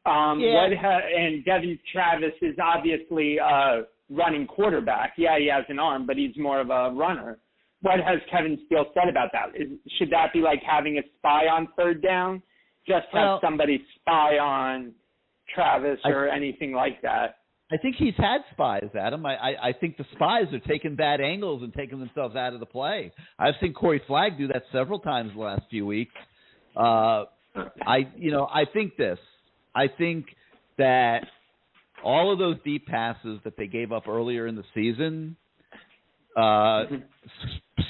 And Devin Travis is obviously a running quarterback. Yeah, he has an arm, but he's more of a runner. What has Kevin Steele said about that? Should that be like having a spy on 3rd down? Just have somebody spy on Travis or anything like that? I think he's had spies, Adam. I think the spies are taking bad angles and taking themselves out of the play. I've seen Corey Flagg do that several times the last few weeks. I think this. I think that all of those deep passes that they gave up earlier in the season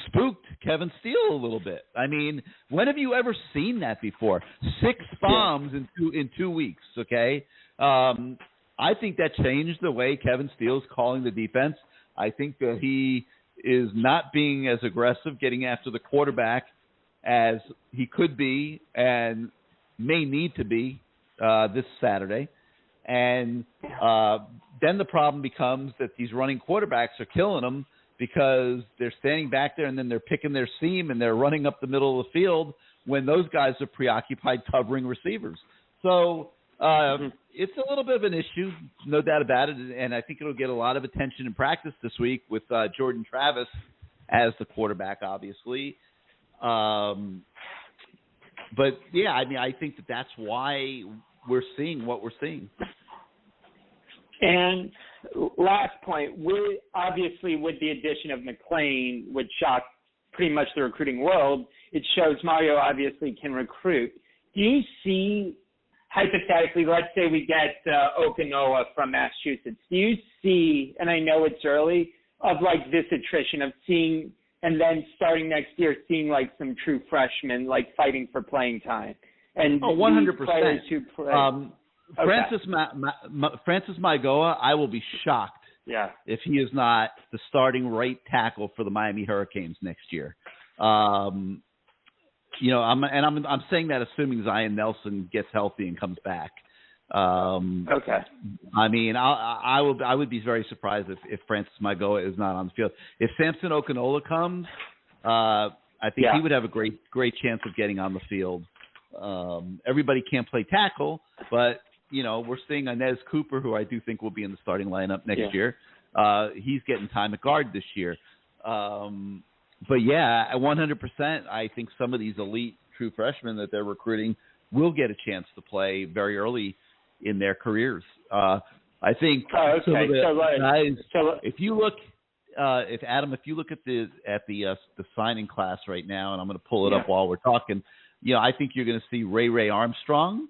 spooked Kevin Steele a little bit. I mean, when have you ever seen that before? 6 bombs in 2 weeks, okay? I think that changed the way Kevin Steele's calling the defense. I think that he is not being as aggressive getting after the quarterback as he could be and may need to be this Saturday. And then the problem becomes that these running quarterbacks are killing them because they're standing back there and then they're picking their seam and they're running up the middle of the field when those guys are preoccupied covering receivers. So it's a little bit of an issue, no doubt about it, and I think it'll get a lot of attention in practice this week with Jordan Travis as the quarterback, obviously. But, yeah, I mean, I think that's why we're seeing what we're seeing. And last point, obviously with the addition of McClain, which shocked pretty much the recruiting world, it shows Mario obviously can recruit. Do you see, hypothetically, let's say we get Okinoa from Massachusetts, do you see, and I know it's early, of like this attrition of seeing, and then starting next year, seeing like some true freshmen like fighting for playing time? And 100%. Players who play. Francis Maigoa, I will be shocked if he is not the starting right tackle for the Miami Hurricanes next year. I'm saying that assuming Zion Nelson gets healthy and comes back. Okay. I mean, I would be very surprised if Francis Magoa is not on the field. If Samson Okinola comes, I think he would have a great chance of getting on the field. Everybody can't play tackle, but we're seeing Inez Cooper, who I do think will be in the starting lineup next year. He's getting time at guard this year. But yeah, 100%, I think some of these elite true freshmen that they're recruiting will get a chance to play very early in their careers. I think some of the guys. If you look, if you look at the signing class right now, and I'm going to pull it up while we're talking. I think you're going to see Ray Armstrong.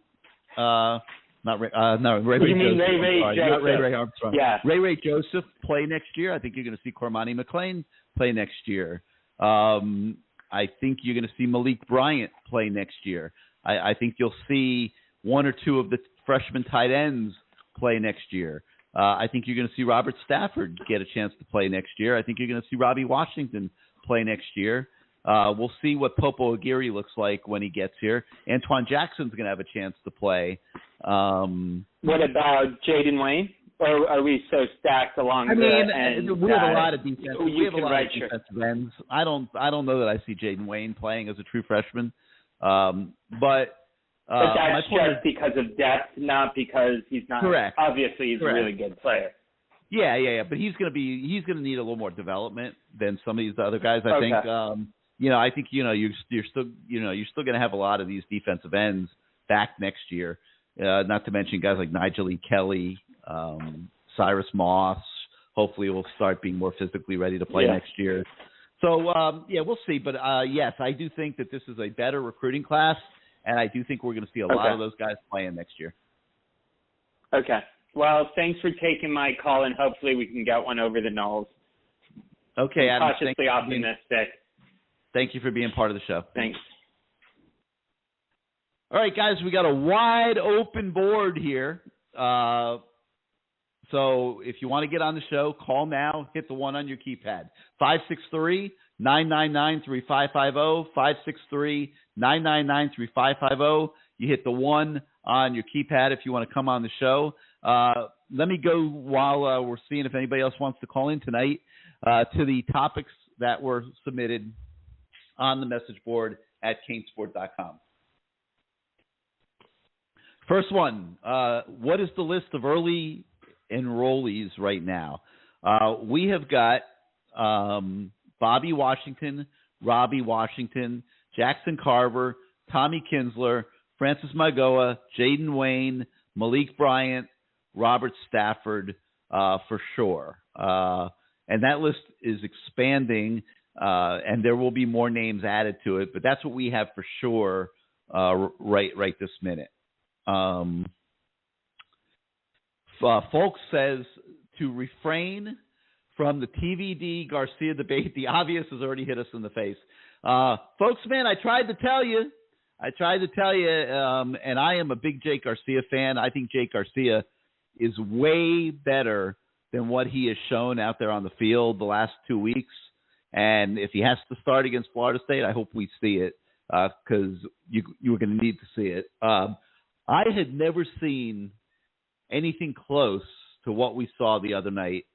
Ray Joseph. Not Ray Armstrong. Yeah. Ray Joseph play next year. I think you're going to see Cormani McLean play next year. I think you're going to see Malik Bryant play next year. I think you'll see one or two of the freshman tight ends play next year. I think you're going to see Robert Stafford get a chance to play next year. I think you're going to see Robbie Washington play next year. We'll see what Popo Aguirre looks like when he gets here. Antoine Jackson's going to have a chance to play. What about Jaden Wayne? Or are we so stacked along we have a lot of defense. We have a lot of defensive ends. I don't know that I see Jaden Wayne playing as a true freshman. But that's just because of depth, not because he's not. Correct. Obviously, he's a really good player. Yeah. But he's going to need a little more development than some of these other guys. I think. I think you're still going to have a lot of these defensive ends back next year. Not to mention guys like Nigel E. Kelly, Cyrus Moss. Hopefully, will start being more physically ready to play next year. So we'll see. But yes, I do think that this is a better recruiting class. And I do think we're going to see a lot of those guys playing next year. Okay. Well, thanks for taking my call, and hopefully we can get one over the Knolls. Okay, Adam. Cautiously optimistic. Thank you for being part of the show. Thanks. All right, guys, we got a wide open board here. So if you want to get on the show, call now. Hit the one on your keypad. 563-999-3550, 563-999-3550. You hit the one on your keypad if you want to come on the show. Let me go while we're seeing if anybody else wants to call in tonight to the topics that were submitted on the message board at CaneSport.com. First one, what is the list of early enrollees right now? We have got Bobby Washington, Robbie Washington, Jackson Carver, Tommy Kinsler, Francis Magoa, Jaden Wayne, Malik Bryant, Robert Stafford for sure. And that list is expanding, and there will be more names added to it, but that's what we have for sure right this minute. Folks says to refrain from the TVD Garcia debate. The obvious has already hit us in the face. Folks, man, I tried to tell you, and I am a big Jake Garcia fan. I think Jake Garcia is way better than what he has shown out there on the field the last 2 weeks. And if he has to start against Florida State, I hope we see it because you were going to need to see it. I had never seen anything close to what we saw the other night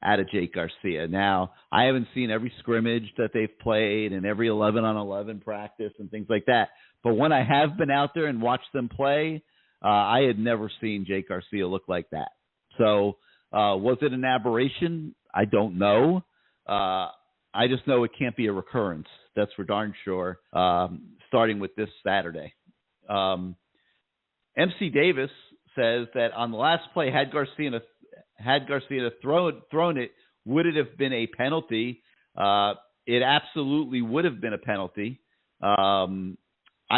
out of Jake Garcia. Now, I haven't seen every scrimmage that they've played and every 11-on-11 practice and things like that. But when I have been out there and watched them play, I had never seen Jake Garcia look like that. So was it an aberration? I don't know. I just know it can't be a recurrence. That's for darn sure, starting with this Saturday. MC Davis says that on the last play, had Garcia thrown it, would it have been a penalty? It absolutely would have been a penalty. I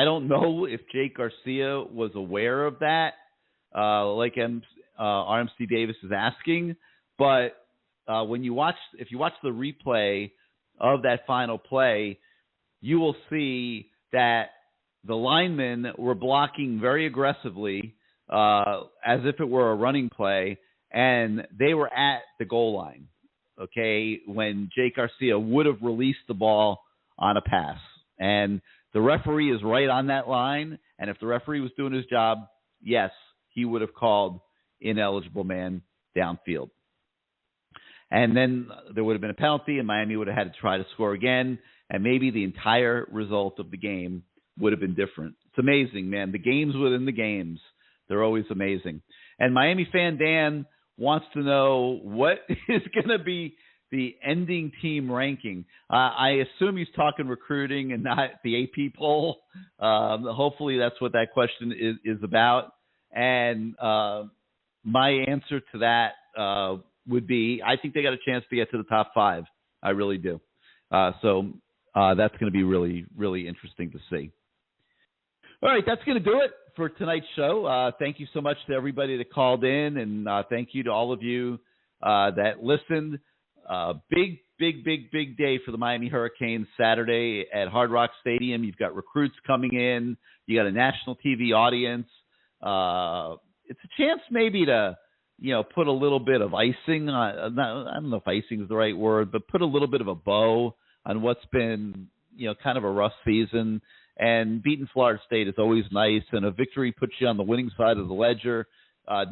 don't know if Jake Garcia was aware of that, like RMC Davis is asking. But if you watch the replay of that final play, you will see that the linemen were blocking very aggressively, as if it were a running play, and they were at the goal line, okay, when Jake Garcia would have released the ball on a pass. And the referee is right on that line, and if the referee was doing his job, yes, he would have called ineligible man downfield. And then there would have been a penalty, and Miami would have had to try to score again, and maybe the entire result of the game would have been different. It's amazing, man. The games within the games, they're always amazing. And Miami fan Dan wants to know what is going to be the ending team ranking. I assume he's talking recruiting and not the AP poll. Hopefully that's what that question is about. And my answer to that would be, I think they got a chance to get to the top 5. I really do. So that's going to be really, really interesting to see. All right, that's going to do it for tonight's show. Thank you so much to everybody that called in, and thank you to all of you that listened. Big day for the Miami Hurricanes Saturday at Hard Rock Stadium. You've got recruits coming in. You got a national TV audience. It's a chance maybe to, put a little bit of icing on, I don't know if icing is the right word, but put a little bit of a bow on what's been, kind of a rough season. And beating Florida State is always nice, and a victory puts you on the winning side of the ledger,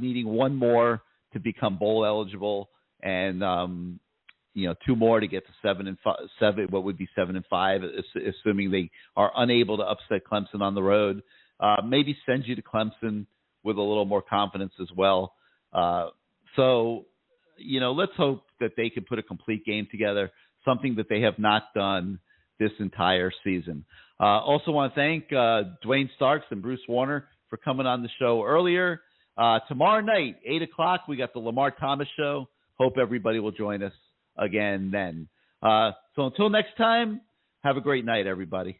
needing one more to become bowl eligible, and 2 more to get to 7-5, what would be 7-5, assuming they are unable to upset Clemson on the road. Maybe send you to Clemson with a little more confidence as well. So let's hope that they can put a complete game together, something that they have not done this entire season. Also want to thank Dwayne Starks and Bruce Warner for coming on the show earlier. Tomorrow night, 8 o'clock, we got the Lamar Thomas Show. Hope everybody will join us again then. So until next time, have a great night, everybody.